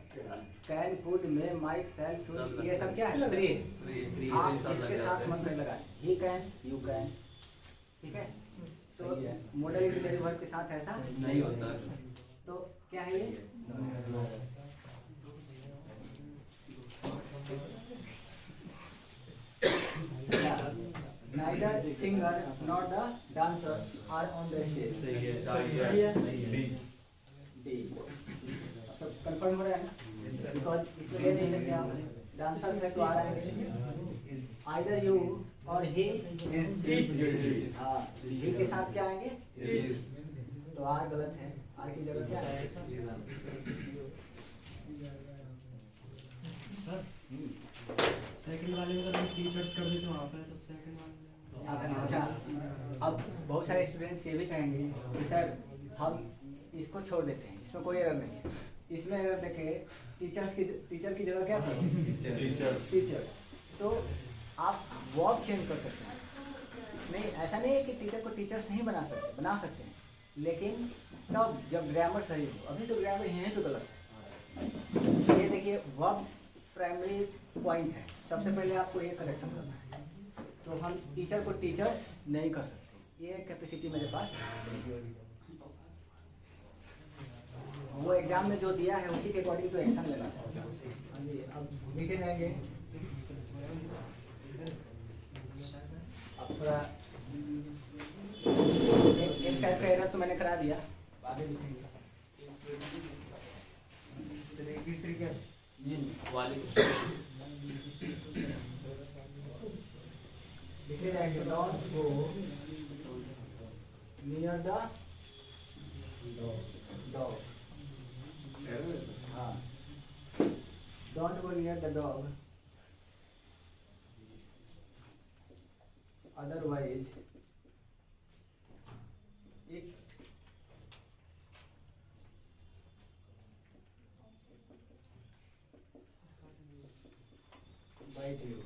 Can, could, may, might, shall, should, ये सब क्या है? फ्री। आप जिसके साथ मन कर लगाए, ही कैन, यू कैन, ठीक है? तो मॉडल ऑक्सिलरी वर्ब के साथ ऐसा नहीं होता। तो क्या है ये? Neither singer nor the dancer are on the stage. सही है? D. तो कंफर्म हो रहा है ना? बिकॉज इसमें ले नहीं सकते आप, डांसर से तो आ रहा है। आइदर यू और ही इज, हाँ ही के साथ क्या आएंगे? इज। तो आर गलत है, आर की जगह क्या है? सर सेकंड वाले में अगर हम टीचर्स कर देते वहाँ पे तो सेकंड वाले में अच्छा, अब बहुत सारे स्टूडेंट्स ये भी कहेंगे कि सर हम इसको छोड़ देते हैं, इसमें कोई एरर नहीं है। इसमें एरर देखे टीचर की जगह क्या करें? टीचर। तो आप वर्ब चेंज कर सकते हैं। नहीं, ऐसा नहीं है कि टीचर को टीचर्स नहीं बना सकते हैं, लेकिन तब जब ग्रामर सही हो। अभी तो ग्रामर यहीं पे गलत है। ये देखिए वर्ब प्राइमरी पॉइंट है, सबसे पहले आपको ये करेक्शन करना है। तो हम टीचर को टीचर्स नहीं कर सकते, ये कैपेसिटी मेरे पास वो एग्जाम में जो दिया है उसी के अकॉर्डिंग तो एक्शन लेना है। हाँ जी, अब लिखे जाएंगे। अब थोड़ा एक का एरर तो मैंने करा दिया, आगे लिखेंगे। लिखे जाएंगे don't go near the dog. हाँ, don't go near the dog, otherwise it bite you.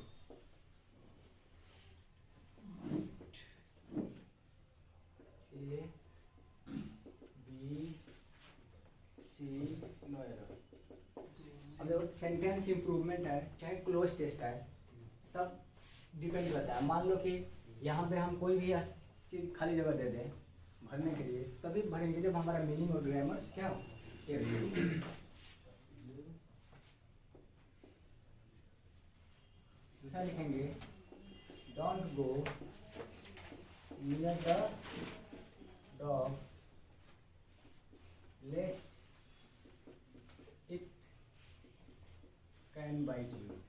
A B C no error. अब देखो सेंटेंस इम्प्रूवमेंट है चाहे क्लोज टेस्ट है, सब डिपेंड करता है। मान लो कि यहाँ पे हम कोई भी चीज खाली जगह दे दें भरने के लिए, तभी भरेंगे जब हमारा मीनिंग और ग्रामर क्या हो। दूसरा लिखेंगे don't go near the dog lest it can bite you.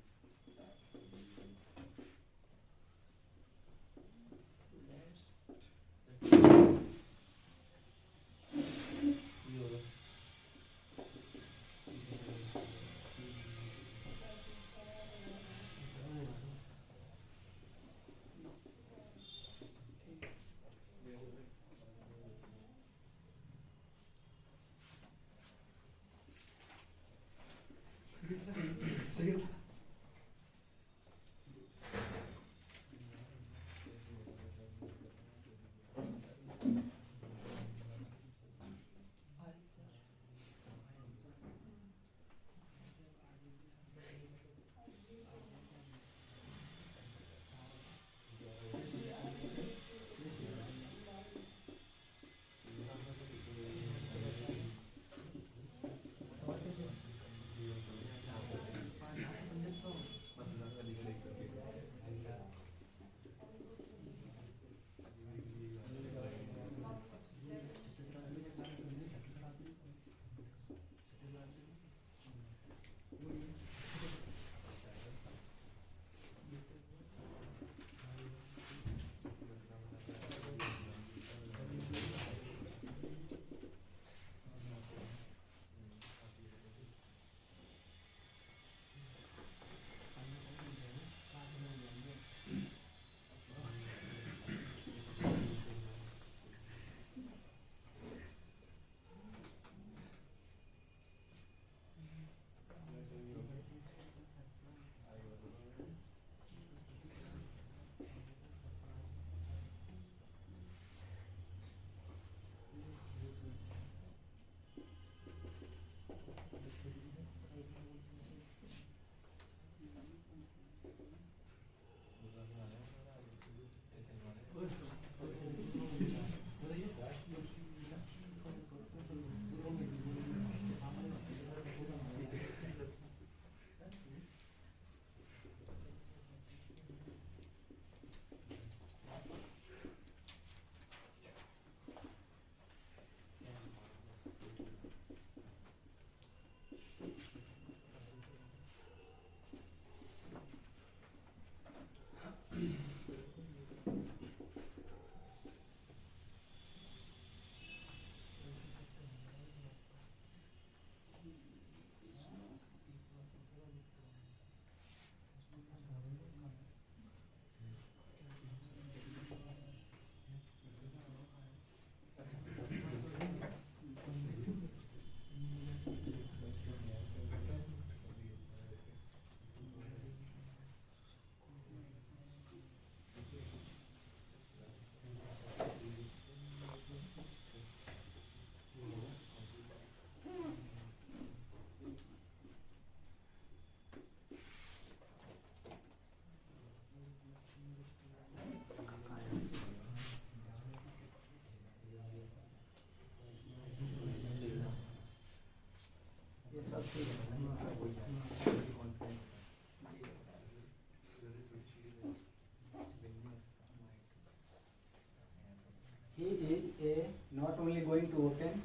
not only going to open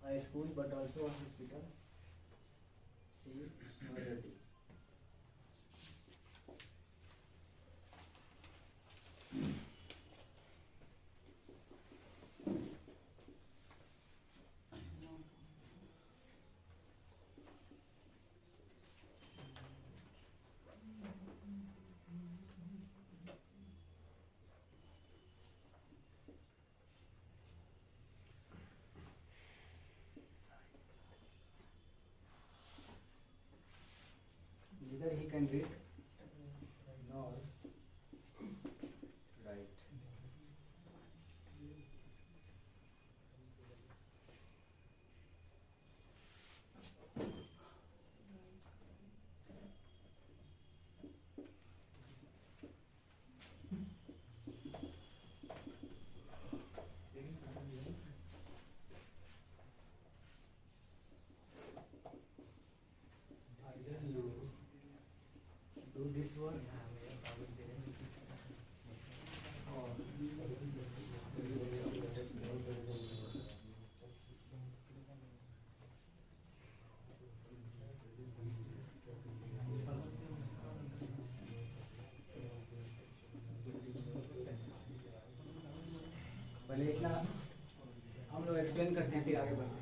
a school but also a hospital. See Noida. Neither he can read nor write. Either you do this work or पहले इतना हम लोग explain करते हैं फिर आगे बढ़ते हैं।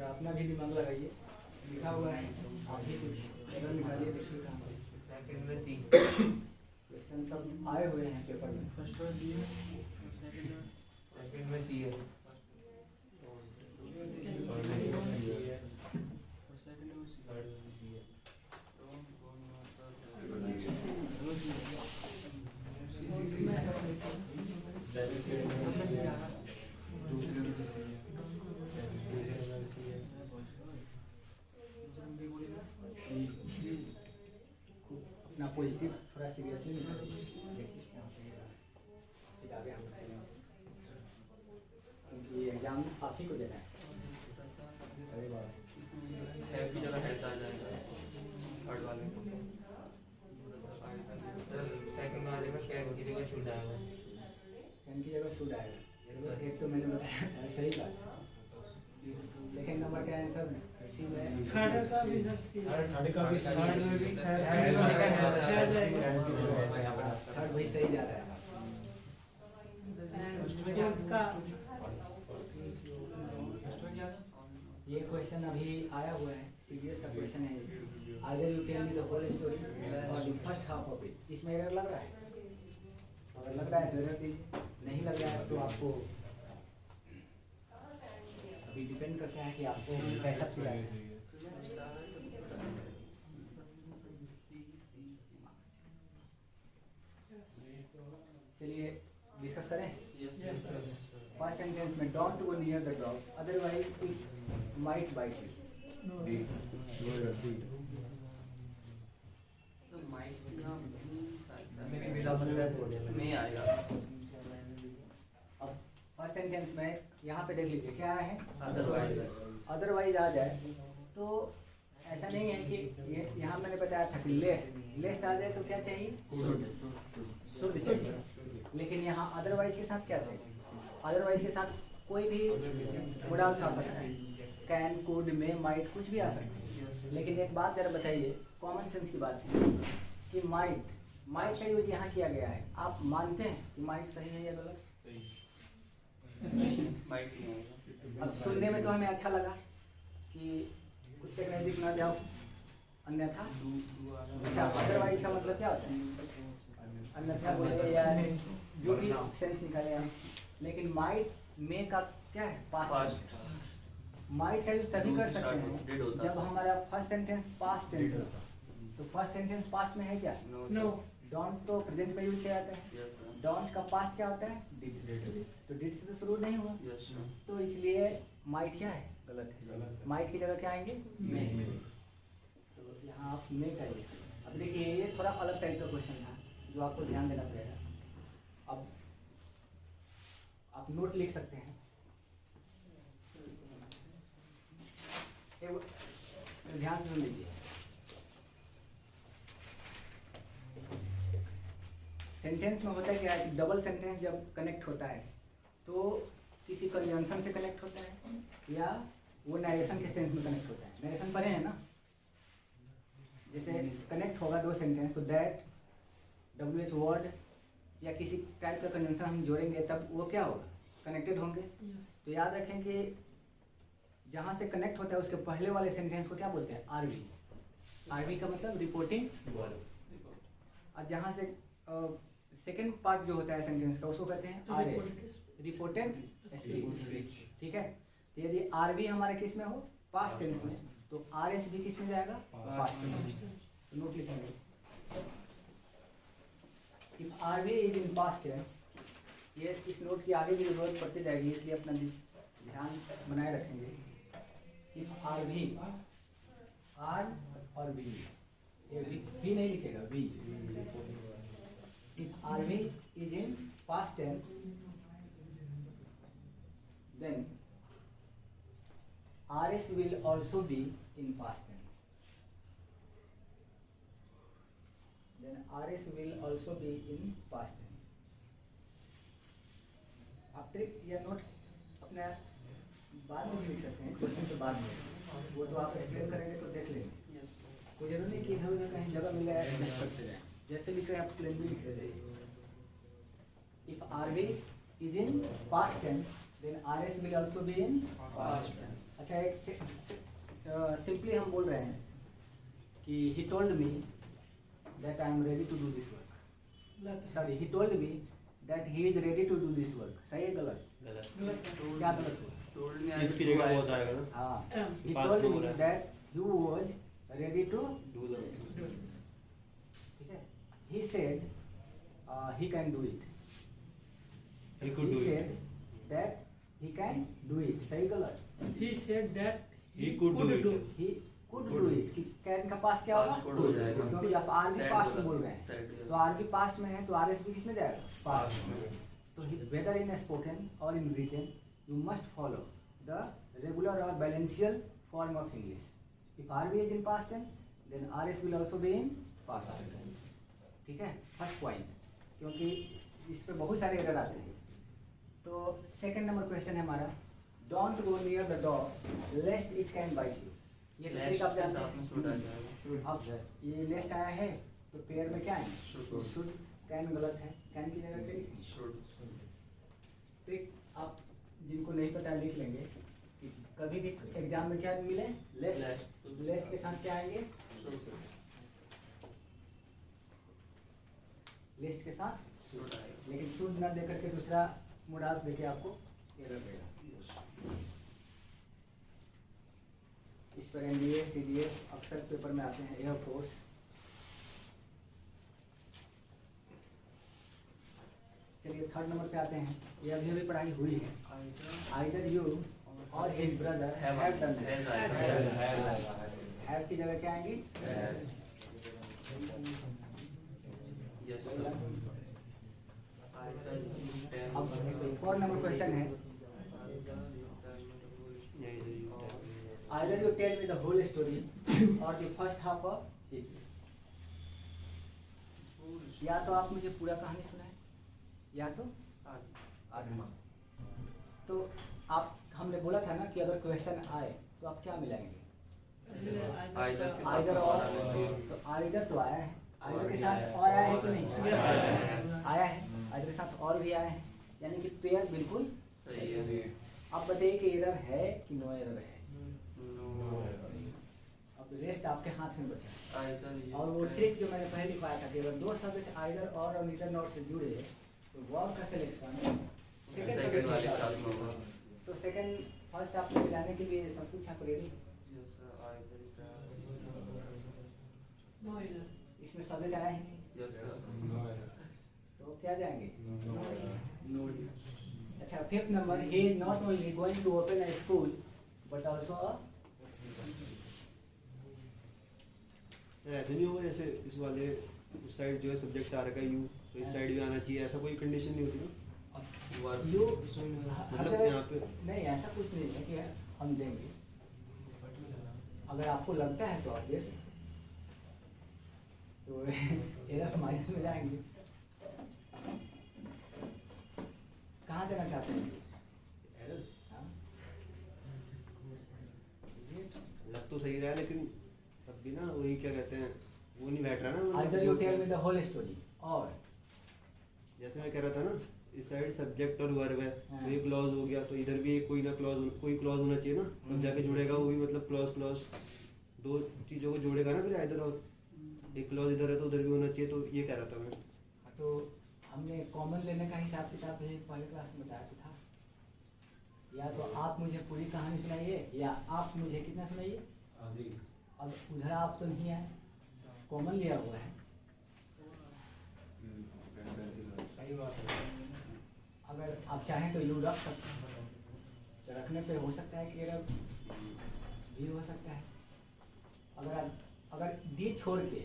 अपना भी दिमाग लगाइए, लिखा हुआ है आप भी कुछ एरर निकालिए, देखिए कहाँ पर। सेकंड में सी क्वेश्चन सब आए हुए हैं पेपर में। फर्स्ट में सी है, सेकंड में सी है और सेकंड में सी थर्ड में सी है दूसरे में अपना पॉजिटिव थोड़ा सीरियसली देखिए यहाँ पे फिर आगे हम चलेंगे क्योंकि एग्जाम आप ही को देना है। सही बात। सेफ की जगह हेड आ जाएगा थर्ड वाले में। सर सेकंड वाले में कैन की जगह शूट आएगा। कैन की जगह शूट आएगा। एक तो मैंने बताया सही बात। सेकंड नंबर का आंसर सी में, थर्ड का भी थर्ड वही सही जा रहा है। ये क्वेश्चन अभी आया हुआ है, सीरियस का क्वेश्चन है। Either you tell me the whole story or the first half of it. इसमें एरर लग रहा है, अगर लग रहा है तो एरर दीजिए, नहीं लग रहा है तो आपको अभी डिपेंड करता है कि आपको कैसा फील आएगा। चलिए डिस्कस करें। फर्स्ट सेंटेंस में don't go near the dog otherwise it might bite you. नहीं आएगा। अब फर्स्ट सेंटेंस में यहाँ पे देख लीजिए क्या है, अदरवाइज अदरवाइज आ जाए तो ऐसा नहीं है कि ये यहाँ मैंने बताया था कि लेस्ट आ जाए तो क्या चाहिए, शुद्ध चाहिए। लेकिन यहाँ अदरवाइज के साथ क्या चाहिए, अदरवाइज के साथ कोई भी मोडाल्स आ सकता है, कैन, कुड, मे, माइट कुछ भी आ सकता है। लेकिन एक बात जरा बताइए, कॉमन सेंस की बात है कि माइट का यूज यहाँ किया गया है। आप मानते हैं कि माइट सही है या गलत? बाइट नहीं होगा। अब सुनने में तो हमें अच्छा लगा कि कुत्ते के नजदीक न जाओ, अन्यथा। अच्छा, अदरवाइज का मतलब क्या होता है? अन्यथा बोले या जो भी सेंस निकाले हम। लेकिन माइट में का क्या है? पास्ट। माइट का यूज तभी कर सकते हैं जब हमारा फर्स्ट सेंटेंस पास्ट टेंस होता है। तो फर्स्ट सेंटेंस पास्ट में है क्या? नो। डोंट तो प्रेजेंट में यूज किया जाता है। Yes sir. डोंट का पास्ट क्या होता है? डिड। तो डिड से तो शुरू नहीं हुआ, यस सर। तो इसलिए माइट क्या है? गलत है। माइट की जगह क्या आएंगे? मे। तो यहाँ आप मे का यूज करें। अब देखिए ये थोड़ा अलग टाइप का क्वेश्चन था जो आपको ध्यान देना पड़ेगा। अब आप नोट लिख सकते हैं। ध्यान से सुन लीजिए। सेंटेंस में होता है क्या है कि डबल सेंटेंस जब कनेक्ट होता है तो किसी कंजंक्शन से कनेक्ट होता है या वो नरेशन के सेंस में कनेक्ट होता है। नरेशन पढ़े हैं ना? जैसे कनेक्ट होगा दो सेंटेंस तो दैट, WH वर्ड या किसी टाइप का कंजंक्शन हम जोड़ेंगे तब वो क्या होगा? कनेक्टेड होंगे। तो याद रखें कि जहाँ से कनेक्ट होता है उसके पहले वाले सेंटेंस को क्या बोलते हैं? आरवी। आरवी का मतलब रिपोर्टिंग वर्ब। और जहाँ से सेकेंड पार्ट जो होता है सेंटेंस का उसको कहते हैं आरएस, रिपोर्टेड स्पीच। ठीक है। तो यदि आरवी हमारे किस में हो? पास्ट टेंस में, तो आरएस भी किस में जाएगा? पास्ट में। तो नोट लिखेंगे। If RV is in past tense, ये इस नोट की आगे भी जरूरत पड़ती जाएगी इसलिए अपना ध्यान बनाए रखेंगे। इफ आरवी, आर और वी, ये भी नहीं लिखेगा, we. If RV is in past tense, then RS will also be in past tense. Then RS will also be in past tense. आप ट्रिक या नोट अपने बाद में भी लिख सकते हैं, क्वेश्चन के बाद में। वो तो आप एक्सप्लेन करेंगे तो देख लेंगे। कोई जरूरी नहीं कि इधर उधर कहीं जगह मिल जाए एडजस्ट करते रहें। जैसे लिख रहे हैं आप प्लेन भी लिख रहे थे। If RV is in past tense, then RS will also be in past tense. अच्छा, एक सिंपली हम बोल रहे हैं कि he told me that I am ready to do this work. Sorry, he told me that he is ready to do this work. सही है गलत? गलत। क्या गलत हुआ? इसकी जगह बहुत आएगा ना? हाँ, he told me that he was ready to do this. ठीक है। He said he can do it. He could do said it. that he can do it. सही गलत? He said that He could do it. He could do it. कि can का past क्या होगा? Past हो जाएगा। क्योंकि आप आर भी पास्ट में बोल रहे हैं, Said, yes. तो आर भी पास्ट में है तो आर एस भी किस में जाएगा? पास्ट में। तो whether in spoken or in written, you must follow the regular or balancial form of English. If RV is in past tense, then RS will also be in past tense. ठीक है? First point, क्योंकि इस पे बहुत सारे error आते हैं। तो सेकंड नंबर क्वेश्चन है हमारा, don't go near the dog lest it can bite you. ये ट्रिक आप जानते हैं। अब ये लेस्ट आया है तो पेयर में क्या है? शुड। कैन गलत है, कैन की जगह क्या लिखेंगे? ट्रिक आप जिनको नहीं पता लिख लेंगे कि कभी भी एग्जाम में क्या मिले? लेस्ट। लेस्ट के साथ क्या आएंगे? लिस्ट के साथ, लेकिन शुड ना देकर के दूसरा मुडास देके आपको एरर देगा। इस पर एनडीए, सीडीएस अक्सर पेपर में आते हैं। एयरफोर्स, चलिए थर्ड नंबर पे आते हैं। ये अभी अभी पढ़ाई हुई है। Either you or his brother have done this. Have की जगह क्या आएंगी? अब 4 नंबर क्वेश्चन है, either you tell me the whole story or the first half of it. या तो आप मुझे पूरा कहानी सुनाएं या तो आधा। तो आप, हमने बोला था ना कि अगर क्वेश्चन आए तो आप क्या मिलाएंगे? आइदर और। तो आइदर तो आया है, आइदर के साथ और आया है कि नहीं? आया है। आइदर के साथ और भी आया है, यानी कि पेयर बिल्कुल सही है। आप बताइए कि एरर है कि नो एरर है। नो। अब रेस्ट आपके हाथ में बचा आइदर ये और वो ट्रिक जो मैंने पहले दिखाया था कि अगर दो सब्जेक्ट आइदर और नीदर नॉट से जुड़े तो वर्ब का सिलेक्शन सेकंड वाले साथ में होगा। तो सेकंड फर्स्ट आपको मिलाने के लिए सब कुछ आप ready. Yes sir either no error. इसमें सब्जेक्ट आया ही नहीं यस सर तो क्या जाएंगे नो। अच्छा fifth number he is not only going to open a school but also ऐसे नहीं होगा जैसे इस वाले उस साइड जो है सब्जेक्ट आ रखा है यू, तो इस साइड भी आना चाहिए, ऐसा कोई कंडीशन नहीं होती ना। वर्ब यू मतलब यहाँ पे नहीं ऐसा कुछ नहीं है कि हम देंगे। अगर आपको लगता है तो आप दे सकते हैं। तो एरर माइनस में जाएंगे। कहाँ देना चाहते हैं एरर हाँ? लग तो सही रहा है लेकिन तब भी ना वही क्या कहते हैं वो नहीं बैठ रहा ना। Either you tell me the whole story और जैसे मैं कह रहा था ना इस साइड सब्जेक्ट और वर्ब है हाँ। तो ये क्लॉज हो गया, तो इधर भी एक कोई क्लॉज होना चाहिए ना, तब जाके जुड़ेगा वो भी, मतलब क्लॉज दो चीजों को जोड़ेगा ना फिर इधर, और एक क्लॉज इधर है तो उधर भी होना चाहिए, तो ये कह रहा था मैं। तो हमने कॉमन लेने का हिसाब किताब भी पहले क्लास में बताया तो था। या तो आप मुझे पूरी कहानी सुनाइए या आप मुझे कितना सुनाइए। अब उधर आप तो नहीं आए, कॉमन लिया हुआ है। सही बात है। अगर आप चाहें तो यू रख सकते हैं, तो रखने पे हो सकता है कि एरर भी हो सकता है। अगर डी छोड़ के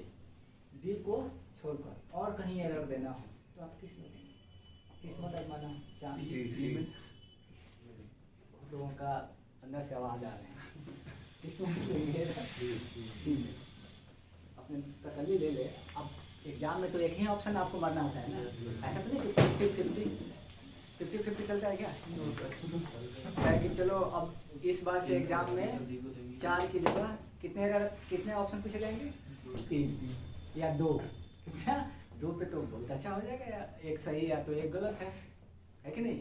डी को छोड़कर और कहीं एरर देना हो तो आप किस में देंगे, किस्मत आजमाना चांस लोगों का अंदर से आवाज आ रहे हैं किस्मत लेंगे सी में। अपने तसल्ली ले ले। अब एग्जाम में तो एक ही ऑप्शन आपको मारना होता है ना, ऐसा तो नहीं कि 50-50 चलता है क्या? है कि चलो अब इस बार से एग्जाम में 4 की जगह कितने ऑप्शन पूछे जाएंगे, 3 या 2। कितना 2 पे तो बहुत अच्छा हो जाएगा, या एक सही या तो एक गलत है कि नहीं।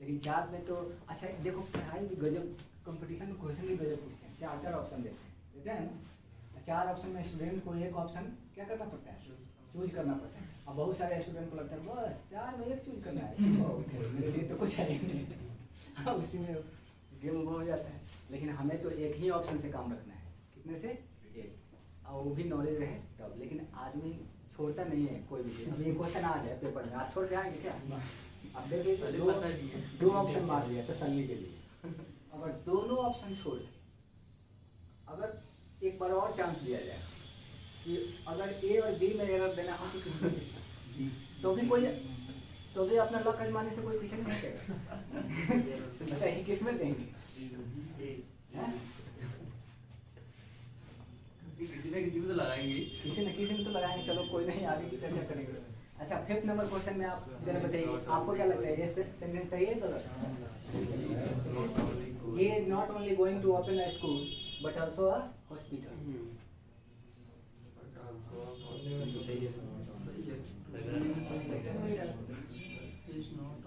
लेकिन 4 में तो अच्छा देखो पढ़ाई भी गजब, कंपटीशन में क्वेश्चन भी गजब पूछते हैं। 4 ऑप्शन देते हैं ना। 4 ऑप्शन में स्टूडेंट को एक ऑप्शन क्या करना पड़ता है, चूज करना पड़ता है। अब बहुत सारे स्टूडेंट को लगता है बस 4 में एक चूज करना है, मेरे लिए तो कुछ है ही नहीं उसी में गेम हो जाता है। लेकिन हमें तो एक ही ऑप्शन से काम रखना है, कितने से, एक, और वो भी नॉलेज रहे तब। लेकिन आदमी छोड़ता नहीं है कोई भी। अब ये क्वेश्चन आ जाए पेपर में, आप छोड़ जाएंगे क्या? अब देखिए 2 ऑप्शन मार दिया तसल्ली के लिए। अगर दोनों ऑप्शन छोड़, अगर एक बार और चांस दिया जाए कि अगर ए और बी में एरर देना हो तो किसमें तो भी अपना लक आजमाने से कोई पीछे नहीं हटेगा। बताइए किसमें देंगे? किसी में तो लगाएंगे, किसी न किसी में तो लगाएंगे। चलो कोई नहीं, आगे की चर्चा करेंगे। अच्छा 5th नंबर क्वेश्चन में आप जरा बताइए, आपको क्या लगता है ये सेंटेंस सही है गलत? He is not only going to open a school but also a hospital.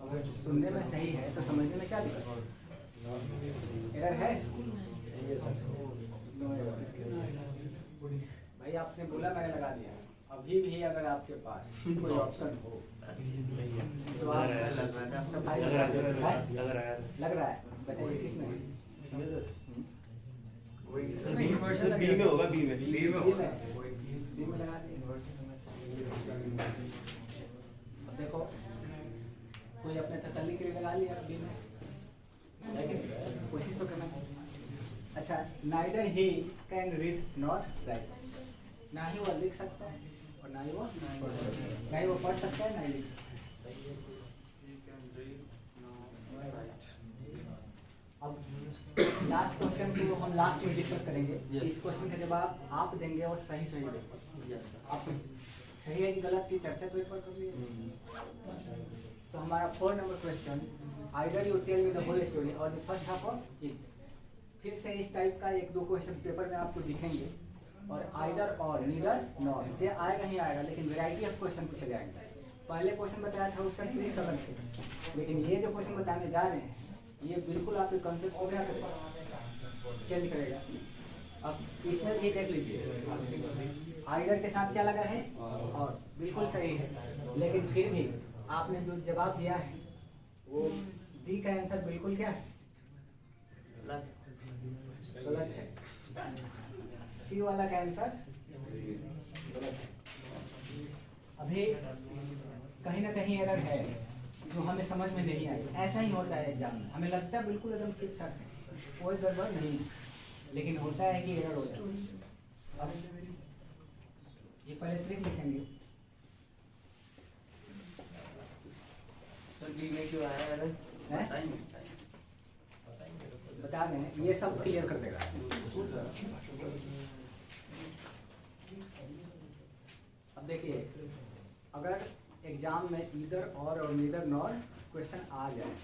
अगर सुनने में सही है तो समझने में क्या दिक्कत? एरर है भाई, आपने बोला मैंने लगा दिया। अभी भी अगर आपके पास कोई ऑप्शन हो तो आप सफाई लग रहा है, बताइए किसमें? बी में होगा, बी में लगा दिए। अब देखो कोई अपने तसल्ली के लिए लगा लिया बी में, लेकिन कोशिश तो करना चाहिए। अच्छा neither he can read not right, ना ही वो लिख सकता है और ना ही वो पढ़ सकता है, ना ही लिख सकता है। अब लास्ट क्वेश्चन को हम लास्ट में डिस्कस करेंगे। इस क्वेश्चन का जवाब आप देंगे और सही देंगे। आप सही है कि गलत की चर्चा तो एक बार कर लिए। तो हमारा 4 number question, either you tell me the whole story or the first half of it. फिर से इस टाइप का 1-2 क्वेश्चन पेपर में आपको दिखेंगे और आइदर और नीदर नॉट से आएगा ही आएगा, लेकिन वैरायटी ऑफ क्वेश्चन पूछे जाएंगे। पहले क्वेश्चन बताया था उसका ट्रिक्स अलग थे, लेकिन ये जो क्वेश्चन बताने जा रहे हैं ये बिल्कुल आपके कंसेप्ट को क्या करेगा, चेंज करेगा। अब इसमें भी देख लीजिए आइडर के साथ क्या लगा है और, बिल्कुल सही है, लेकिन फिर भी आपने जो जवाब दिया है वो डी का आंसर बिल्कुल क्या है, गलत है। सी वाला का आंसर गलत है। अभी कहीं ना कहीं एरर है जो हमें समझ में नहीं आई। ऐसा ही होता है एग्जाम में, हमें लगता है बिल्कुल एकदम ठीक ठाक है, कोई गड़बड़ नहीं है, लेकिन होता है कि एरर होता है। अब ये पहले ट्रिक लिखेंगे। तो बी में क्यों आया एरर? हैं? बता दें, ये सब क्लियर कर देगा। अब देखिए, अगर एग्जाम में ईदर और नीदर नॉर क्वेश्चन आ जाए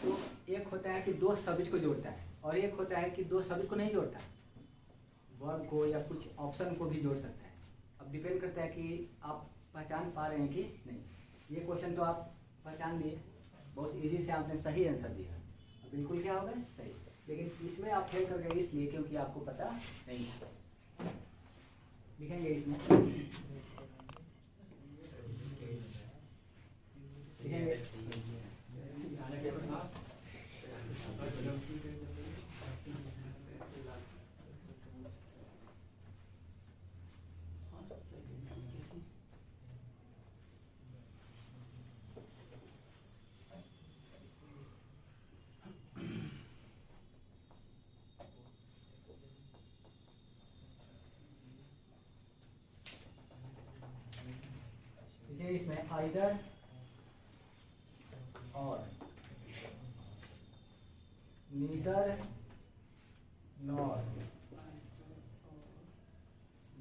तो एक होता है कि दो सब्जेक्ट को जोड़ता है और एक होता है कि दो सब्जेक्ट को नहीं जोड़ता, वर्ब को या कुछ ऑप्शन को भी जोड़ सकता है। अब डिपेंड करता है कि आप पहचान पा रहे हैं कि नहीं। ये क्वेश्चन तो आप पहचान लिए, बहुत इजी से आपने सही आंसर दिया, अब बिल्कुल क्या होगा सही। लेकिन इसमें आप फेल कर गए इसलिए क्योंकि आपको पता नहीं है। लिखेंगे इसमें, लिखेंगे इसमें आइदर और neither nor,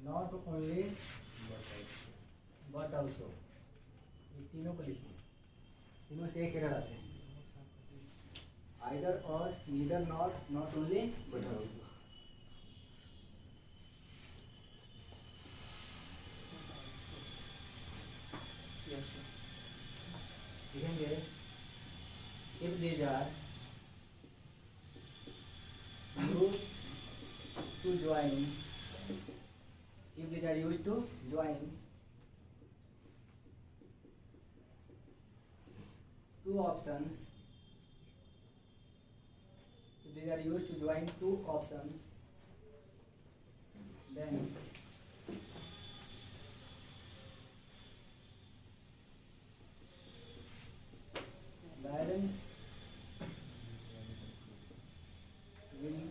not only but also, ये तीनों को लिखिए, तीनों से एक एरर आते हैं। आइदर और neither nor, not only but also. लिखेंगे if these are used to join, if these are used to join two options, if these are used to join two options, then balance will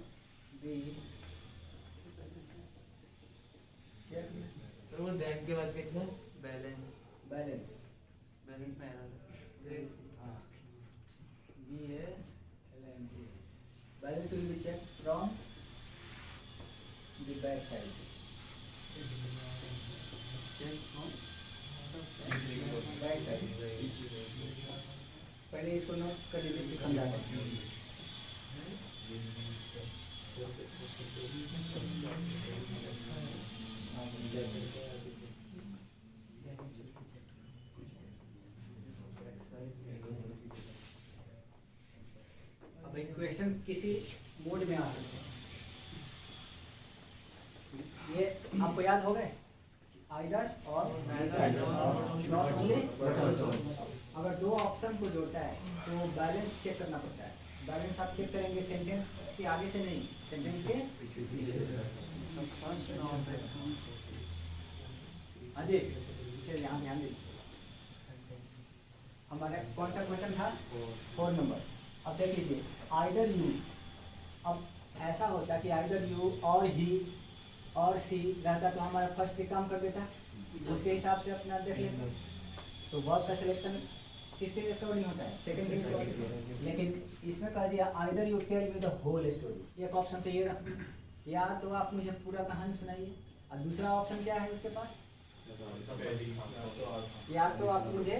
be तो वो then के बाद कितना? Balance. balance, balance में error. हाँ, BALANCE, balance will be checked from the back side, back side। पहले इसको note कर लीजिए फिर समझाते हैं। अब इक्वेशन किसी मोड में आ सकते हैं, ये आपको याद हो गए, आइदर और नॉट ओनली बट ऑल्सो। अगर दो ऑप्शन को जोड़ता है तो बैलेंस चेक करना पड़ता है। बैलेंस आप चेक करेंगे सेंटेंस के आगे से नहीं, सेंटेंस के पीछे। हाँ जी, पीछे यहाँ ध्यान दीजिए। हमारा कौन सा क्वेश्चन था? 4 नंबर। अब देख लीजिए, आइदर यू, अब ऐसा होता कि आइदर यू और ही और सी रहता तो हमारा फर्स्ट काम कर देता, उसके हिसाब से अपना देख लेते। तो वर्ब का सिलेक्शन किस तरह स्टोरी होता है? Second thing story. लेकिन इसमें कह दिया either you tell me the whole story. एक ऑप्शन तो ये रहा, या तो आप मुझे पूरा कहानी सुनाइए, और दूसरा ऑप्शन क्या है उसके पास? या तो आप मुझे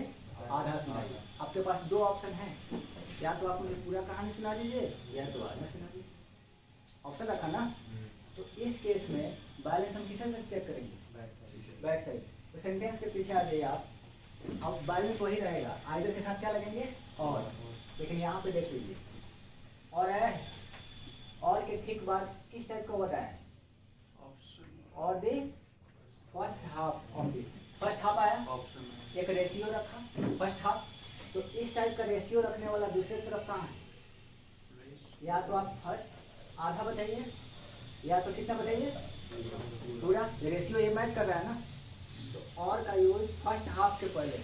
आधा सुनाइए। आपके पास दो ऑप्शन हैं, या तो आप मुझे पूरा कहानी सुना दीजिए या तो आधा सुना दीजिए। ऑप्शन रखा ना। तो इस केस में बैलेंस हम किसे चेक करेंगे? Back side. तो सेंटेंस के पीछे आ जाइए आप। अब बैलेंस वही रहेगा, आइदर के साथ क्या लगेंगे और, लेकिन यहाँ पे देख लीजिए और है और के ठीक बाद किस टाइप का होता है ऑप्शन और the first half of this first half आया ऑप्शन एक रेशियो रखा फर्स्ट हाफ तो इस टाइप का रेशियो रखने वाला दूसरे तरफ कहाँ है या तो आप फर्स्ट आधा बताइए या तो कितना बताइए पूरा रेशियो ये मैच कर रहा है ना तो और का यूज फर्स्ट हाफ के पहले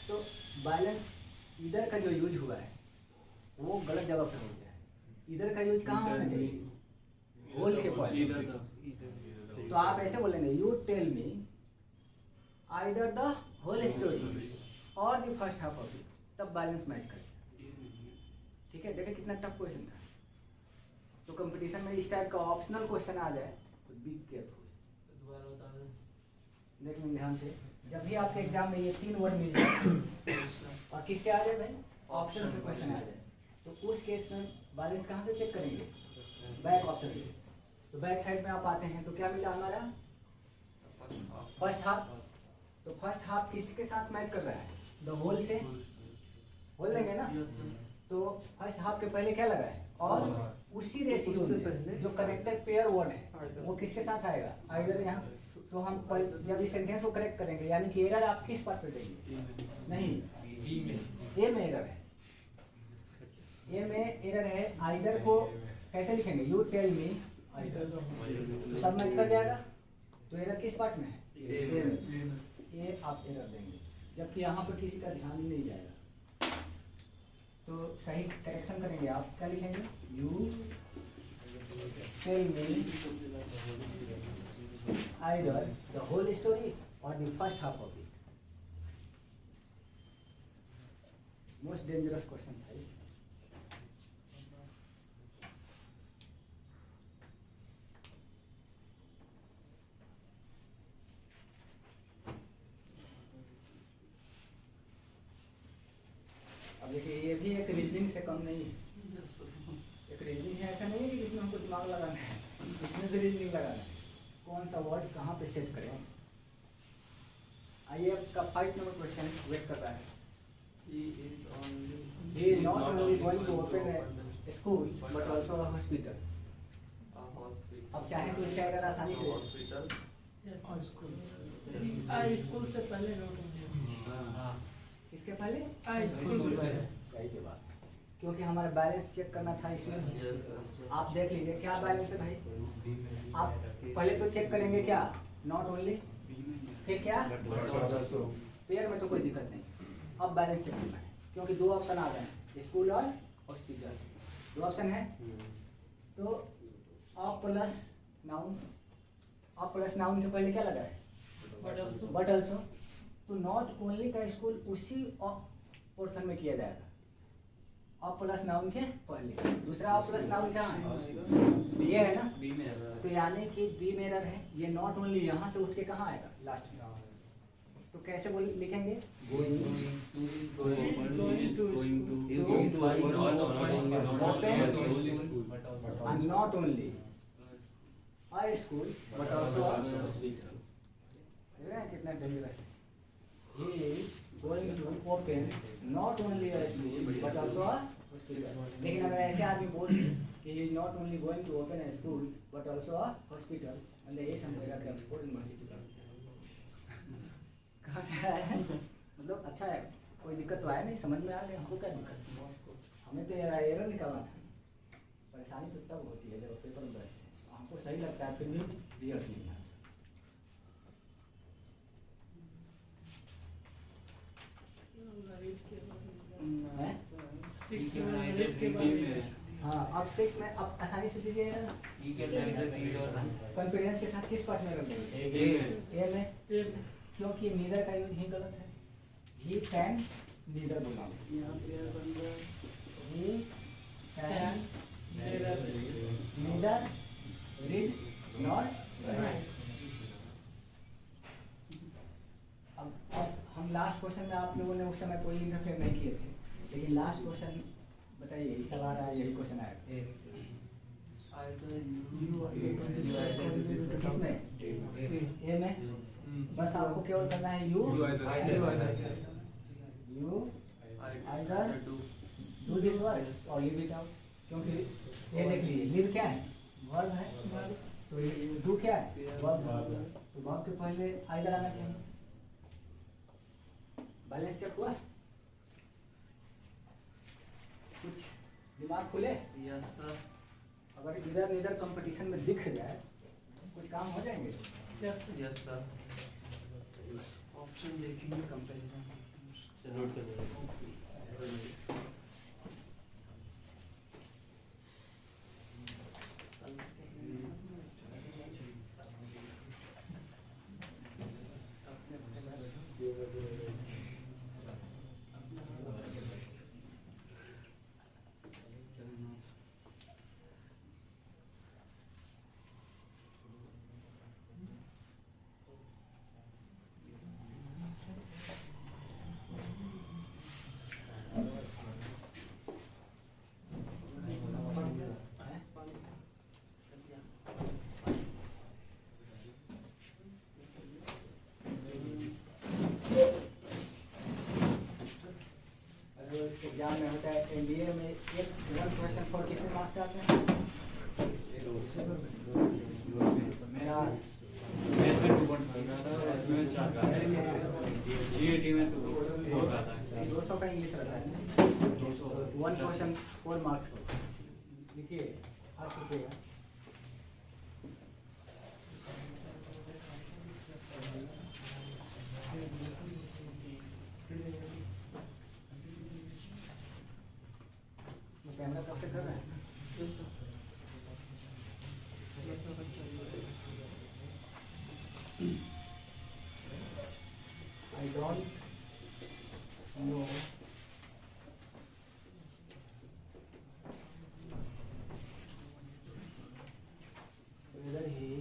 तो बैलेंस इधर का जो यूज हुआ है वो गलत जगह पर हो गया है इधर का यूज कहाँ होना चाहिए होल के पहले तो आप ऐसे बोलेंगे you tell me either the whole story or the first half of it तब बैलेंस मैच करेगा ठीक है देखिए कितना टफ क्वेश्चन था तो कंपटीशन में इस टाइप का ऑप्शनल क्वेश्चन आ जाए तो बी केयरफुल देख लें ध्यान से जब भी आपके एग्जाम में ये 3 वर्ड मिल जाए और किससे आ जाए भाई ऑप्शन से क्वेश्चन आ जाए तो उस केस में बैलेंस कहाँ से चेक करेंगे बैक ऑप्शन से तो बैक साइड में आप आते हैं तो क्या मिला हमारा फर्स्ट हाफ तो फर्स्ट हाफ किसके साथ मैच कर रहा है द होल से होल देंगे ना तो फर्स्ट हाफ के पहले क्या लगा है और उसी रेशियो में जो कनेक्टेड पेयर वर्ड है वो किसके साथ आएगा आइदर यहाँ तो हम जब इस सेंटेंस को करेक्ट करेंगे यानी कि एरर आप किस पार्ट पे देंगे नहीं ए में एरर है ए में एरर है आइदर को कैसे लिखेंगे यू टेल मी आइदर तो सब मैच कर जाएगा तो एरर किस पार्ट में है ए में ये आप एरर देंगे जबकि यहाँ पर किसी का ध्यान ही नहीं जाएगा तो सही करेक्शन करेंगे आप क्या लिखेंगे you tell me either the whole story or the first half of it most dangerous question था ये। अब देखिए ये भी एक रीजनिंग से कम नहीं है एक रीजनिंग है ऐसा नहीं है कि जिसमें हमको दिमाग लगाना है इसमें भी रीजनिंग लगाना है कौन सा वर्ड कहाँ पे सेट करें आइए आपका 5 नंबर क्वेश्चन वेट कर रहा है he is not only going to open a school but also a hospital अब चाहे तो इसका अगर आसानी से हॉस्पिटल स्कूल से पहले नोट इसके पहले स्कूल से पहले सही के बाद क्योंकि हमारा बैलेंस चेक करना था इसमें आप देख लीजिए क्या बैलेंस है भाई आप पहले तो चेक करेंगे क्या नॉट ओनली फिर क्या पेयर में तो कोई दिक्कत नहीं अब बैलेंस चेक करना है क्योंकि 2 ऑप्शन आ गए स्कूल और हॉस्पिटल 2 ऑप्शन है तो अ प्लस नाउन के पहले क्या लगा है बट ऑल्सो तो नॉट ओनली का स्कूल उसी पोर्शन में किया जाएगा अ प्लस नाउन के पहले दूसरा अ प्लस नाउन क्या है ये है ना बी में एरर तो यानी कि बी में एरर है ये नॉट ओनली यहाँ से उठ के कहाँ आएगा लास्ट में तो कैसे बोल लिखेंगे not only a school but also a hospital कितना डेंजरस है he is going to open not only a school but also a hospital लेकिन अगर ऐसे आदमी बोल कि he is not only going to open a school but also a hospital मतलब ये समझेगा कि ऑक्सफोर्ड यूनिवर्सिटी का कहाँ से आया है मतलब अच्छा है कोई दिक्कत तो आया नहीं समझ में आ गया हमको क्या दिक्कत हमें तो एरर निकालना था परेशानी तो तब होती है जब पेपर में बैठते हैं हमको सही लगता है फिर भी क्लियर नहीं है हाँ अब 6 में अब आसानी से दीजिए ना कॉन्फिडेंस के साथ किस पार्ट में रख देंगे ए में क्योंकि नीदर का यूज ही गलत है ही कैन नीदर बोला he can neither read not right अब हम लास्ट क्वेश्चन में आप लोगों ने उस समय कोई इंटरफेयर नहीं किए थे लेकिन लास्ट क्वेश्चन बताइए इस सवाल आया यही क्वेश्चन आएगा किसमें ए में बस आपको केवल करना है you either do do this work और लिव इट आउट, क्योंकि ये देख लीजिए लिव क्या है, वर्ब है, तो ये डू क्या है, वर्ब है, तो वर्ब के पहले आइदर आना चाहिए। बैलेंस चेक हुआ, कुछ दिमाग खुले, यस सर। अगर इधर इधर कंपटीशन में दिख जाए कुछ काम हो जाएंगे। Yes sir. ऑप्शन देखेंगे कंपैरिजन। से नोट कर लेना। एग्जाम में होता है एमबीए में एक वन क्वेश्चन फॉर कितने मार्क्स आते हैं? मेरा मैथ में 2.5 आता है, इसमें 4 का आता है, जीएटी में 4 का आता है। 200 का इंग्लिश रहता है, 200 वन क्वेश्चन 4 मार्क्स का। लिखिए 8 रुपये। कैमरा कब से कर रहा है? I don't know whether he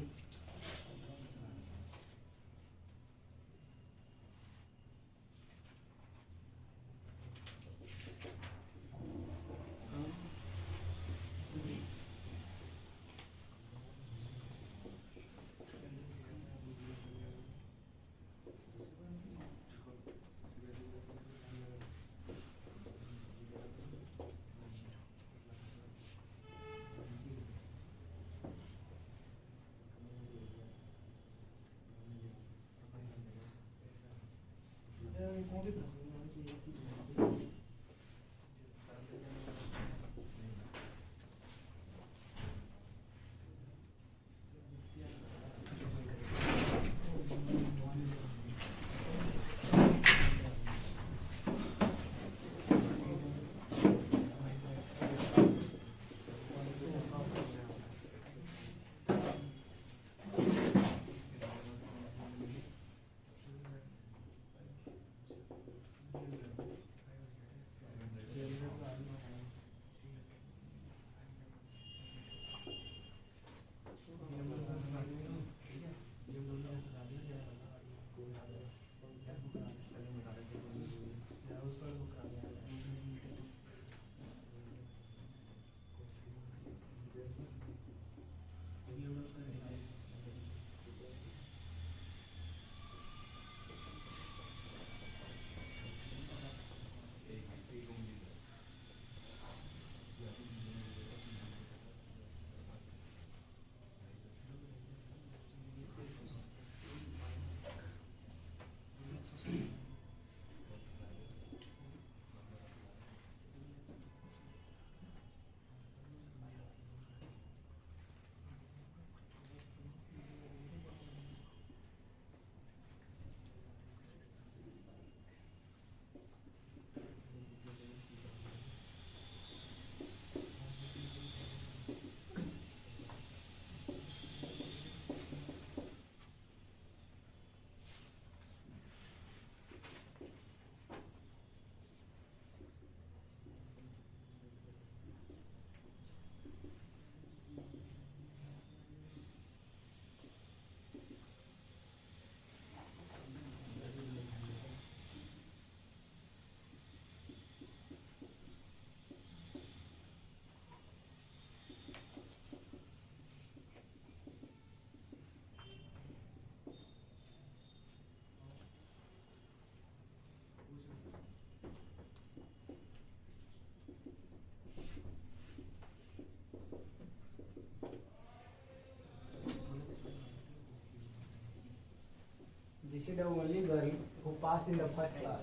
is the only girl who passed in the first class.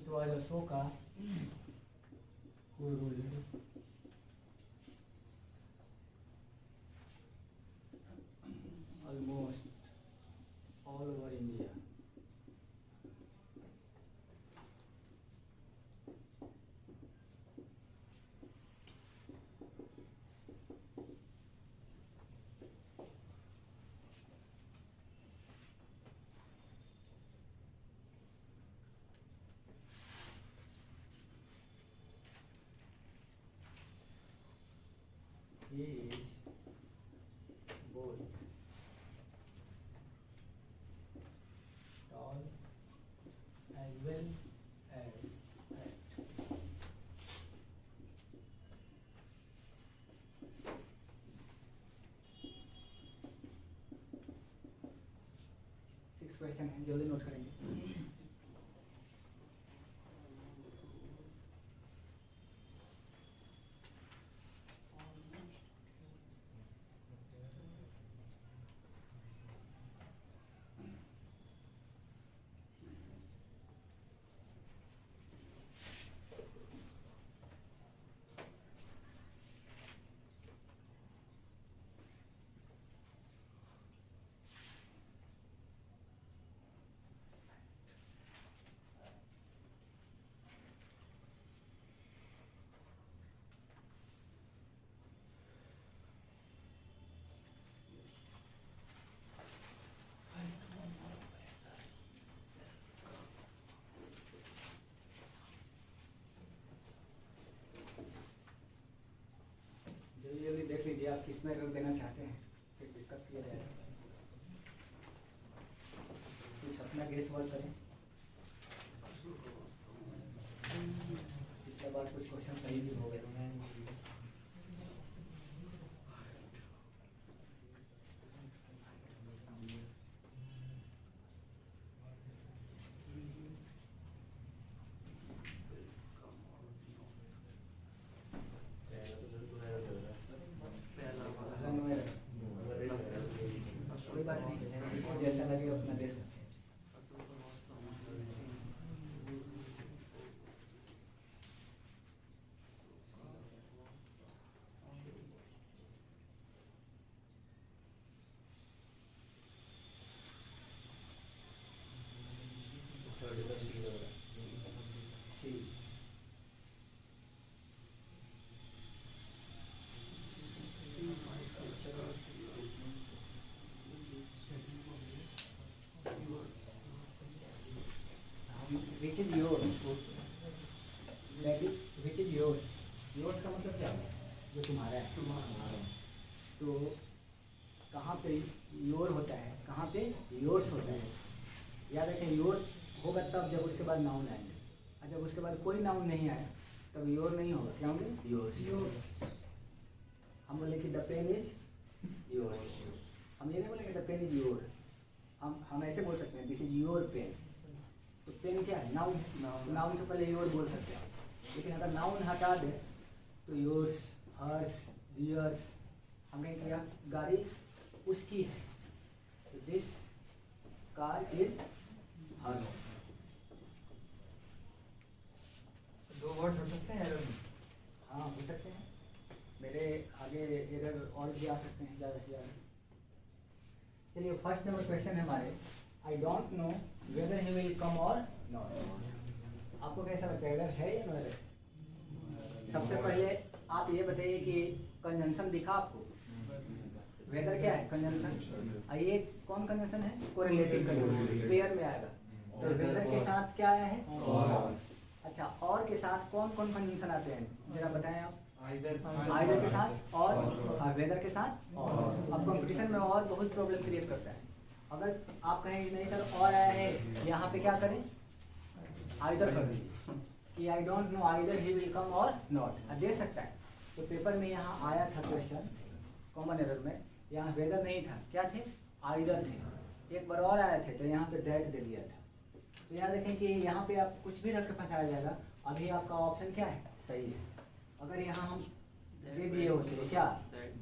It was Ashoka who ruled. Almost all over India. He is both tall as well as fat. Six question है, जल्दी note करेंगे। जल्दी जल्दी देख लीजिए आप किस में रख देना चाहते हैं, फिर डिस्कस किया जाएगा। कुछ अपना गेस वर्क करें। पिछले बार कुछ क्वेश्चन सही भी हो गए। कोई बात नहीं, इसको जैसा लगे अपना दे सकते हैं। सी which is yours, that is which is yours, yours का मतलब क्या है? जो तुम्हारा है। तो कहाँ पे योर होता है, कहाँ पे योर्स होता है? याद रखें, योर होगा तब जब उसके बाद नाउन आएंगे, और जब उसके बाद कोई नाउन नहीं आए तब योर नहीं होगा। क्या होंगे? योर्स। हम बोले कि द पेन इज योर्स, हम ये नहीं बोलेंगे द पेन इज योर, हम ऐसे बोल सकते हैं दिस इज योर पेन। तो पेन क्या है? नाउन। नाउन के पहले योर बोल सकते हैं, लेकिन अगर नाउन हटा दे तो योर्स, हर्स, दियर्स। हम कहेंगे क्या? गाड़ी उसकी है, तो दिस कार इज हर्स। दो वर्ड हो सकते हैं एरर में? हाँ, हो सकते हैं। मेरे आगे एरर और भी आ सकते हैं ज़्यादा से ज़्यादा। चलिए, फर्स्ट नंबर क्वेश्चन है हमारे, आई don't know whether he will come और नॉट। आपको कैसा लगता है, एरर है या नो एरर? सबसे पहले आप ये बताइए कि कंजंक्शन दिखा आपको? वेदर क्या है? कंजंक्शन। ये कौन कंजंक्शन है? कोरिलेटिव कंजंक्शन, पेयर में आएगा। तो वेदर के साथ क्या आया है? और। अच्छा, और के साथ कौन कौन कंजंक्शन आते हैं जरा बताएं आप? आइदर के साथ और वेदर के साथ और। अब कंपटीशन में और बहुत प्रॉब्लम क्रिएट करता है। अगर आप कहें नहीं सर और आया है, यहाँ पे क्या करें? आइदर कर दीजिए कि आई don't know either he will come और नॉट, दे सकता है। तो पेपर में यहाँ आया था क्वेश्चन कॉमन एरर में, यहाँ वेदर नहीं था, क्या थे? आइदर थे। एक बार और आए थे तो यहाँ पे दैट दे दिया था। तो याद रखें कि यहाँ पे आप कुछ भी रख के फंसाया जाएगा, अभी आपका ऑप्शन क्या है, सही है। अगर यहाँ हम दे दिए होते हैं क्या,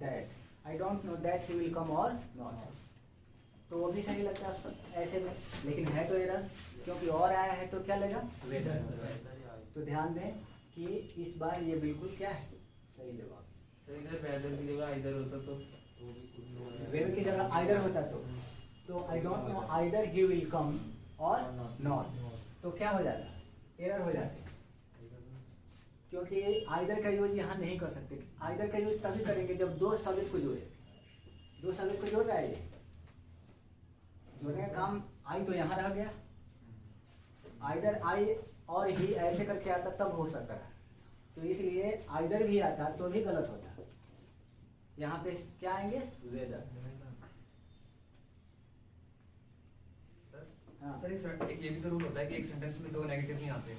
that I don't know that he will come और नॉट, तो वो भी सही लगता है ऐसे में, लेकिन है तो एरर, क्योंकि और आया है तो क्या लेगा, वेदर। तो ध्यान दें कि इस बार ये बिल्कुल क्या है, सही जवाब। तो इधर वेदर की जगह इधर होता तो वेदर की जगह आइदर होता तो आई don't know either he will come और नॉट, तो क्या हो जाता, एरर हो जाते, क्योंकि आइदर का यूज यहाँ नहीं कर सकते। आइदर का यूज तभी करेंगे जब दो शब्द को जोड़े, दो शब्द को जोड़ रहा है, ये जोड़ने का काम आई तो यहाँ रह गया, आइदर आई और ही ऐसे करके आता तब हो सकता है, तो इसलिए आइदर भी आता तो भी गलत होता। यहाँ पे क्या आएंगे, वेदर। हाँ। सर एक ये भी तो रूल होता है कि एक सेंटेंस में दो नेगेटिव नहीं आते,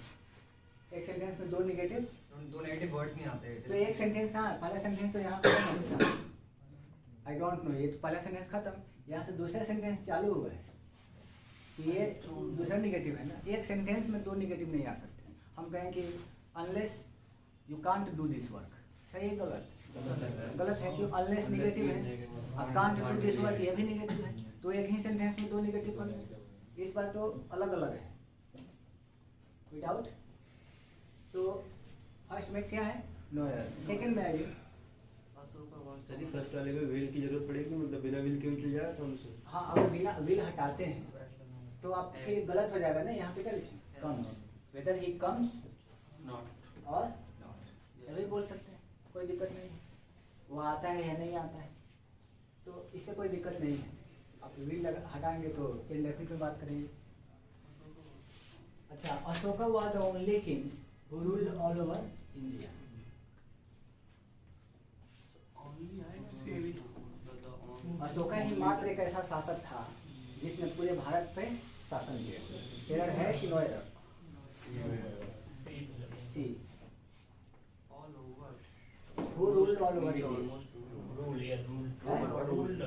एक सेंटेंस में दो नेगेटिव, दो नेगेटिव वर्ड्स नहीं आते। तो एक सेंटेंस कहाँ है, पहला सेंटेंस तो यहाँ खत्म, आई डोंट नो, ये तो पहला सेंटेंस खत्म, यहाँ से दूसरा सेंटेंस चालू हुआ है, ये दूसरा निगेटिव है ना। एक सेंटेंस में दो निगेटिव नहीं आ सकते। हम कहें कि unless you can't do this work, सही है गलत, गलत है, क्यों, अनलेस निगेटिव है, अब कांट डू दिस वर्क ये भी निगेटिव है, तो एक ही सेंटेंस में दो निगेटिव पड़ गए। इस बार तो अलग अलग है, कोई डाउट। तो फर्स्ट में क्या है, नो एरर। सेकंड में आइए, सर फर्स्ट वाले में विल की जरूरत पड़ेगी, मतलब बिना विल के भी चल जाएगा कौन से। हाँ, अगर बिना विल हटाते हैं तो आपके गलत हो जाएगा ना। यहाँ पे क्या लिखें, comes, weather he comes not और ये भी बोल सकते हैं, कोई दिक्कत नहीं है, वो आता है या नहीं आता है, तो इससे कोई दिक्कत नहीं है। आप विल हटाएंगे तो इंडेफिनिट में बात करेंगे। अच्छा, Ashoka was the only king who ruled all over India. Ashoka ही मात्र एक ऐसा शासक था जिसने पूरे भारत पे शासन किया। एरर है कि no error, C, all over, who ruled all over India, rule या रूल रूल्ड,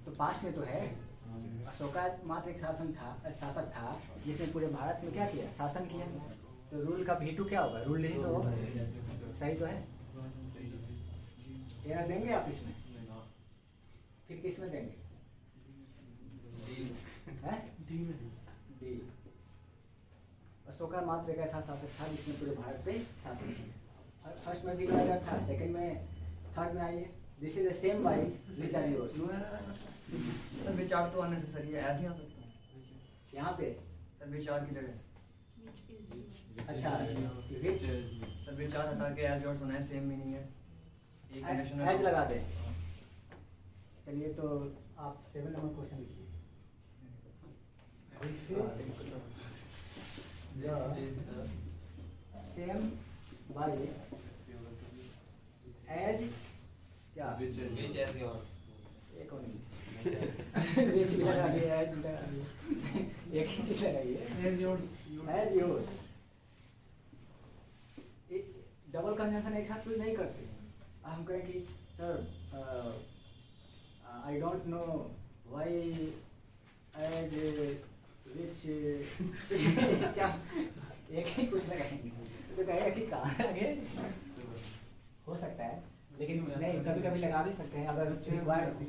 तो पास्ट में तो है, अशोका मात्र एक शासक था जिसने पूरे भारत में क्या किया, शासन किया, तो रूल का V2 क्या होगा, रूल ही तो होगा, सही तो है। एरर देंगे आप इसमें, फिर किस में देंगे, हैं? डी। अशोका मात्र एक ऐसा शासक था जिसने पूरे भारत पे शासन किया। फर्स्ट में भी नो एरर था, सेकंड में, थर्ड में आइए, this is the same by which are yours. Sir विचार तो अननेसेसरी है, ऐसे नहीं आ सकता यहाँ पे सर, विचार की जगह। अच्छा, विच, सर विचार हटा के एज योर्स होना है, सेम मीनिंग है, एक कंडीशन एज लगा दे। चलिए, तो आप 7 नंबर क्वेश्चन लिखिए। सेम बाय एज क्या, which as yours, एक और विच भी लगा दिया, एज भी लगा दिया, एक ही चीज लगाइए, as yours, as yours. Double conjunction एक साथ यूज नहीं करते। हम कहें कि sir I don't know why as which क्या, एक ही कुछ लगाएंगे तो कहेगा कि कहाँ आगे हो सकता है, लेकिन नहीं, कभी कभी लगा भी सकते हैं अगर रिक्वायर्ड हो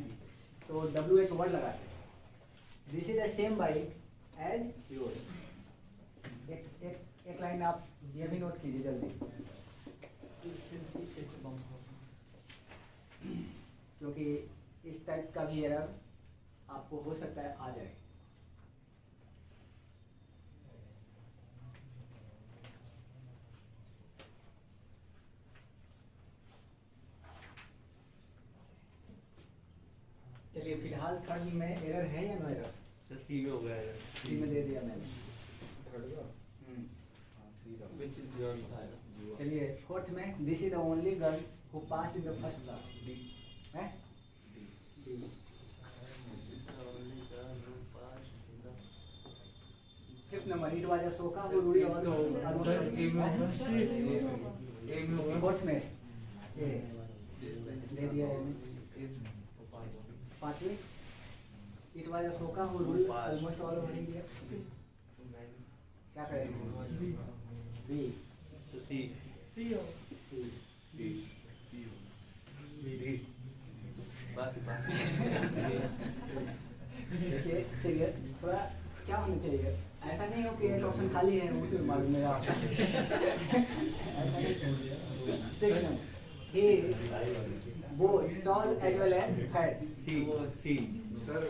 तो WH वर्ड लगाते हैं। This is the same by as yours. एक लाइन आप ये भी नोट कीजिए जल्दी, क्योंकि इस टाइप का भी एरर आपको हो सकता है आ जाए। चलिए, फिलहाल थर्ड में एरर है या नो एरर? सर सी में हो गया है, सी में दे दिया मैंने। which is yours, आएगा। चलिए, फोर्थ में, this is the only girl who pass in the first class, है? Fifth number, it was Ashoka who ruled all fourth में दे दिया है। पांचवी, it was Ashoka who ruled almost all over India. क्या करेंगे? बी। तो सी। सी। देखिए सीरियस थोड़ा क्या होना चाहिए, ऐसा नहीं हो कि एक ऑप्शन खाली है मुझे मालूम नहीं आता। ऐसा नहीं चाहिए। Second, he both tall as well as fat। C. C. Sir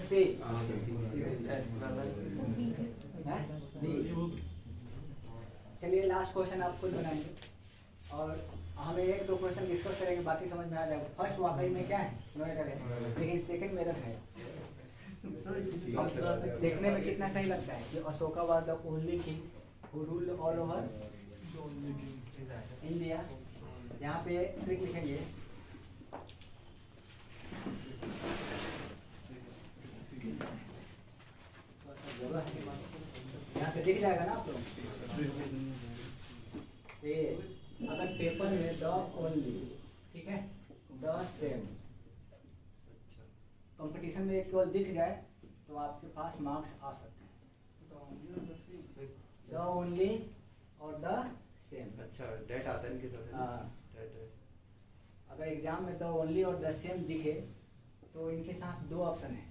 C. हाँ बी। चलिए लास्ट क्वेश्चन आप खुद बनाएंगे और हमें एक दो क्वेश्चन डिस्कस करेंगे, बाकी समझ में आ जाएगा। फर्स्ट वाकई में क्या है, नोएडा है, लेकिन सेकंड मेरठ है। देखने में कितना सही लगता है कि Ashoka was the only king who ruled all over India. यहाँ पे ट्रिक लिखेंगे, यहाँ से दिख जाएगा ना आप लोग। अगर पेपर में द ओनली, ठीक है, द सेम कंपटीशन में केवल दिख जाए तो आपके पास मार्क्स आ सकते हैं। द ओनली और द सेम। अच्छा डेट आता है इनके साथ। हाँ। अगर एग्जाम में द ओनली और द सेम दिखे तो इनके साथ दो ऑप्शन है,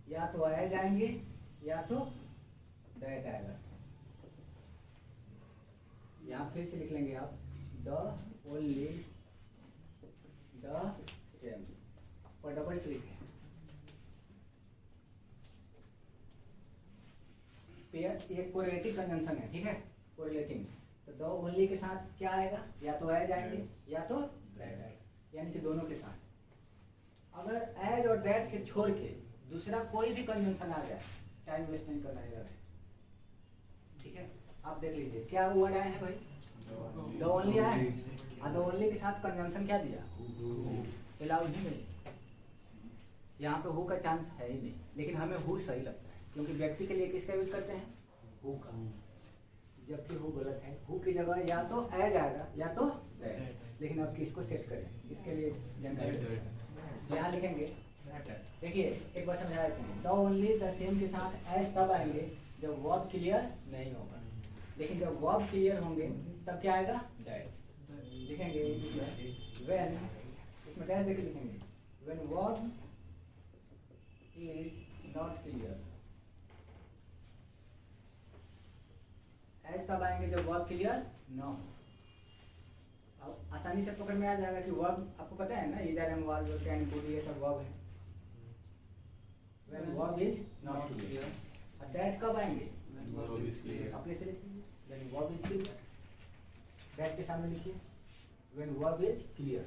या तो आए जाएंगे या तो डेट आएगा। यहाँ फिर से लिख लेंगे आप, द ओनली द सेम, और डबल ट्रिक है। पेयर एक कोरिलेटिव कंजंक्शन है, ठीक है, कोरिलेटिंग। तो द ओनली के साथ क्या आएगा, या तो एज आएंगे या तो दैट आएगा, यानी कि दोनों के साथ। अगर एज और दैट के छोड़ के दूसरा कोई भी कंजंक्शन आ जाए, टाइम वेस्ट नहीं करना है, ठीक है। आप देख लीजिए क्या वर्ड आए हैं भाई, द ओनली आए हैं, द ओनली के साथ कंजंक्शन क्या दिया, अलाउड ही नहीं। यहाँ पे हु का चांस है ही नहीं, लेकिन हमें हु सही लगता है क्योंकि व्यक्ति के लिए किसका यूज करते हैं, हु का, जबकि हु गलत है। हु की जगह या तो एज आएगा या तो दैट, लेकिन अब किसको सेट करें, इसके लिए जानकारी यहाँ लिखेंगे। देखिए एक बार समझा देते हैं, द ओनली द सेम के साथ एज तब आएंगे जब वर्ब क्लियर नहीं होगा, लेकिन जब वर्ब क्लियर होंगे तब क्या आएगा, दैट। लिखेंगे व्हेन, इसमें डैश देके लिखेंगे, when verb is not clear. As तब आएंगे जब वर्ब क्लियर न हो। अब आसानी से पकड़ में आ जाएगा कि वर्ब आपको पता है ना, is are am was can could, ये सब वर्ब है। When verb is not clear. और दैट कब आएंगे, अपने से लिखिए, when verb is clear. That के सामने लिखिए, व्हेन वर्ब इज क्लियर।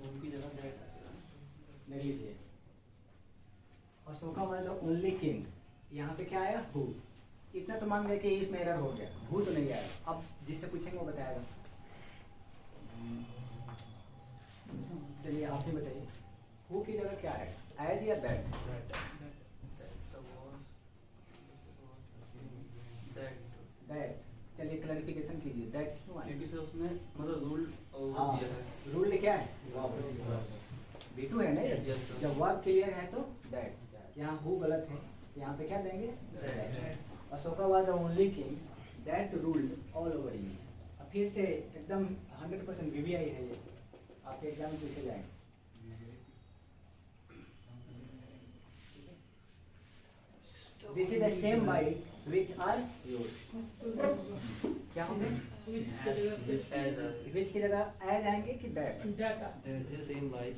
उनकी जगह नहीं लीजिए। Ashoka was the only king, यहाँ पे क्या आया, हु। इतना तो मान गए कि इसमें एरर हो गया, हु तो नहीं आया। अब जिससे पूछेंगे वो बताएगा। चलिए आप ही बताइए, हु की जगह क्या है, एज या दैट? दैट। चलिए क्लैरिफिकेशन कीजिए, दैट क्यों आया? क्योंकि सर उसमें मतलब रूल हाँ, दिया है। रूल क्या है, B2 है ना। Yes, sir. जब वर्ब क्लियर है तो दैट, यहाँ हु गलत है, यहाँ पे क्या देंगे, that. Ashoka was the only king that ruled all over India. अब फिर से एकदम 100% VVI है ये, आपके एग्जाम में पूछे जाएंगे। This is the same bike which are yours। क्या होंगे, which की जगह as आएंगे कि that? सेम बाइट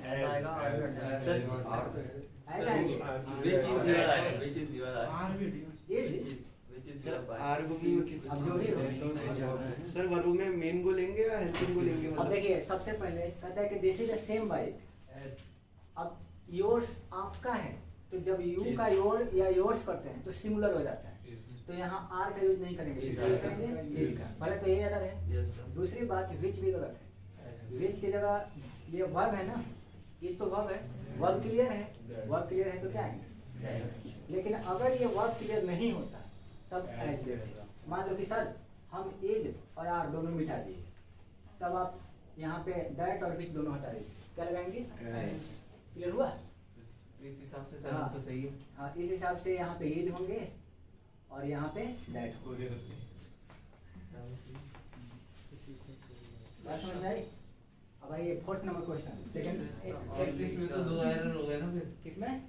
आएगा सर as आएंगे। which is your eye, which is your eye, Is which is your eye। Are को भी अब जो भी हो। सर वर्ब में मेन को लेंगे या हेल्पिंग को लेंगे? अब देखिए सबसे पहले कहता है कि this is the same bike. अब योर्स आपका है, तो जब यू का योर या योर्स करते हैं तो सिंगुलर हो जाता है, तो यहाँ आर का यूज नहीं करेंगे, इसलिए करेंगे इज का। पहले तो ये एरर है। Yes, sir। दूसरी बात, विच भी गलत है। विच की जगह ये वर्ब है ना, इज तो वर्ब है, वर्ब क्लियर है, वर्ब क्लियर है तो क्या है, लेकिन अगर ये वर्ब क्लियर नहीं होता तब एज देते। मान लो कि सर हम एज और आर दोनों मिटा दिए, तब आप यहाँ पे दैट और विच दोनों हटा दीजिए, क्या लगाएंगे? क्लियर हुआ? इस हिसाब से सर हाँ। तो सही है। हाँ, इस हिसाब से यहाँ पे एज होंगे और यहाँ पे दैट होंगे। बात समझ में आई? अब आइए फोर्थ नंबर क्वेश्चन, सेकंड। इसमें तो 2 एरर हो गए ना फिर। किसमें?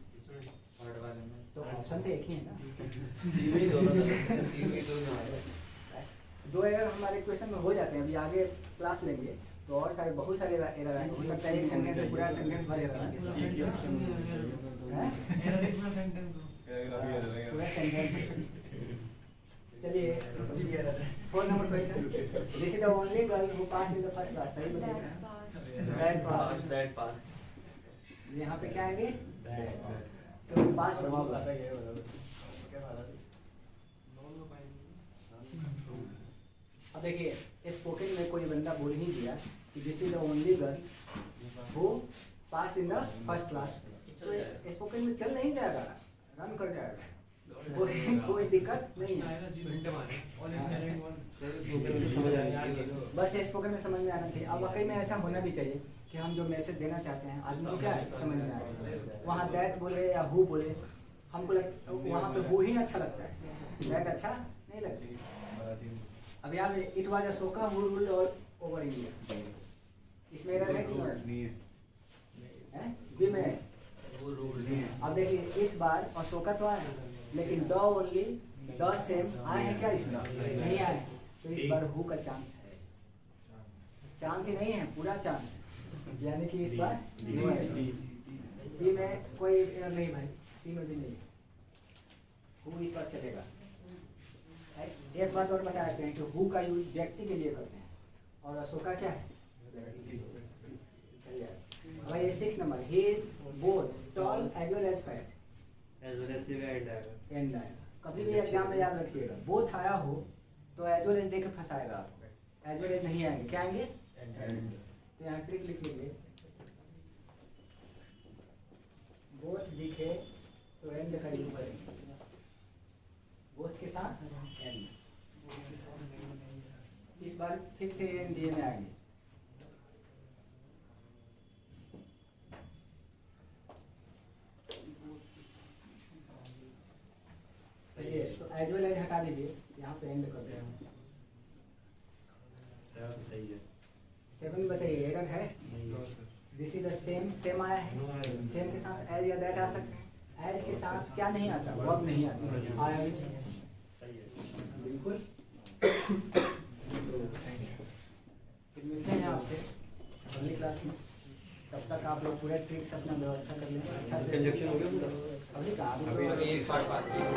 थर्ड वाले में तो ऑप्शन तो एक ही है ना। सीवी दोनों आए। 2 एरर हमारे क्वेश्चन में हो जाते हैं। अभी आगे क्लास लेंगे तो और सारे बहुत सारे एरर आएंगे। हो सकता है एक सेंटेंस में पूरा सेंटेंस भर एरर आए। पूरा सेंटेंस हैं? एरर एक पूरा सेंटेंस हो। पूरा सेंटेंस। चलिए 4 number question, this is the only girl who pass in the first class. सही बताइएगा। That pass. यहाँ पे क्या आएंगे? तो पास प्रभाव आता है। अब देखिए स्पोकन में कोई बंदा बोल ही दिया कि this is the only girl who pass in the first class, तो स्पोकन में चल नहीं जाएगा, रन कर जाएगा, कोई दिक्कत नहीं है। आएगा 0 घंटे मारे ऑल इन कैरिंग वन। समझ आ गया। बस स्पोकन में समझ में आना चाहिए। अब वाकई में ऐसा होना भी चाहिए कि हम जो मैसेज देना चाहते हैं आदमी को क्या समझ में आए। वहाँ दैट बोले या हु बोले, हमको वहाँ पे हु ही अच्छा लगता है, दैट अच्छा नहीं लगता। अब यहाँ पे it was Ashoka who ruled all over India, इसमें एरर है कि हैं? बी में वो रूल अब देखिए इस बार अशोका तो आया लेकिन द ओनली द सेम आए हैं क्या? इसमें नहीं आए, तो इस बार हु का चांस है। चांस ही नहीं है, पूरा चांस है, यानी कि इस बार नो है। बी में कोई एरर नहीं भाई, सी में भी नहीं, हु इस बार चलेगा। एक बात और बता देते हैं कि हु का यूज व्यक्ति के लिए करते हैं और अशोका क्या है? चलिए भाई ये 6 नंबर, he both tall as well as fat as well as से एंड आएगा। एंड आएगा। कभी भी एग्जाम में याद रखिएगा, बोथ आया हो तो एज वेल एज देके फंसाएगा आपको, एज वेल एज नहीं आएंगे, क्या आएंगे? तो यहाँ ट्रिक लिख लीजिए, बोथ दिखे तो एंड का यूज करेंगे, बोथ के साथ एंड। इस बार फिर से एंड दिए में आएंगे। सही है, तो एज वेल एज हटा दीजिए, यहाँ पे एंड कर दें। सही है। 7 बताइए एरर है? This is the same, same आया है, सेम के साथ एज या दैट आ सकता है। एज के साथ क्या नहीं आता? वर्ब नहीं आता, आया भी नहीं। बिल्कुल। फिर मिलते हैं आपसे अगली क्लास में, तब तक आप लोग पूरे ट्रिक्स अपना व्यवस्था कर लीजिए अच्छा से। कंजक्शन हो गया पूरा? अभी कहा अभी एक पार्ट बाकी है।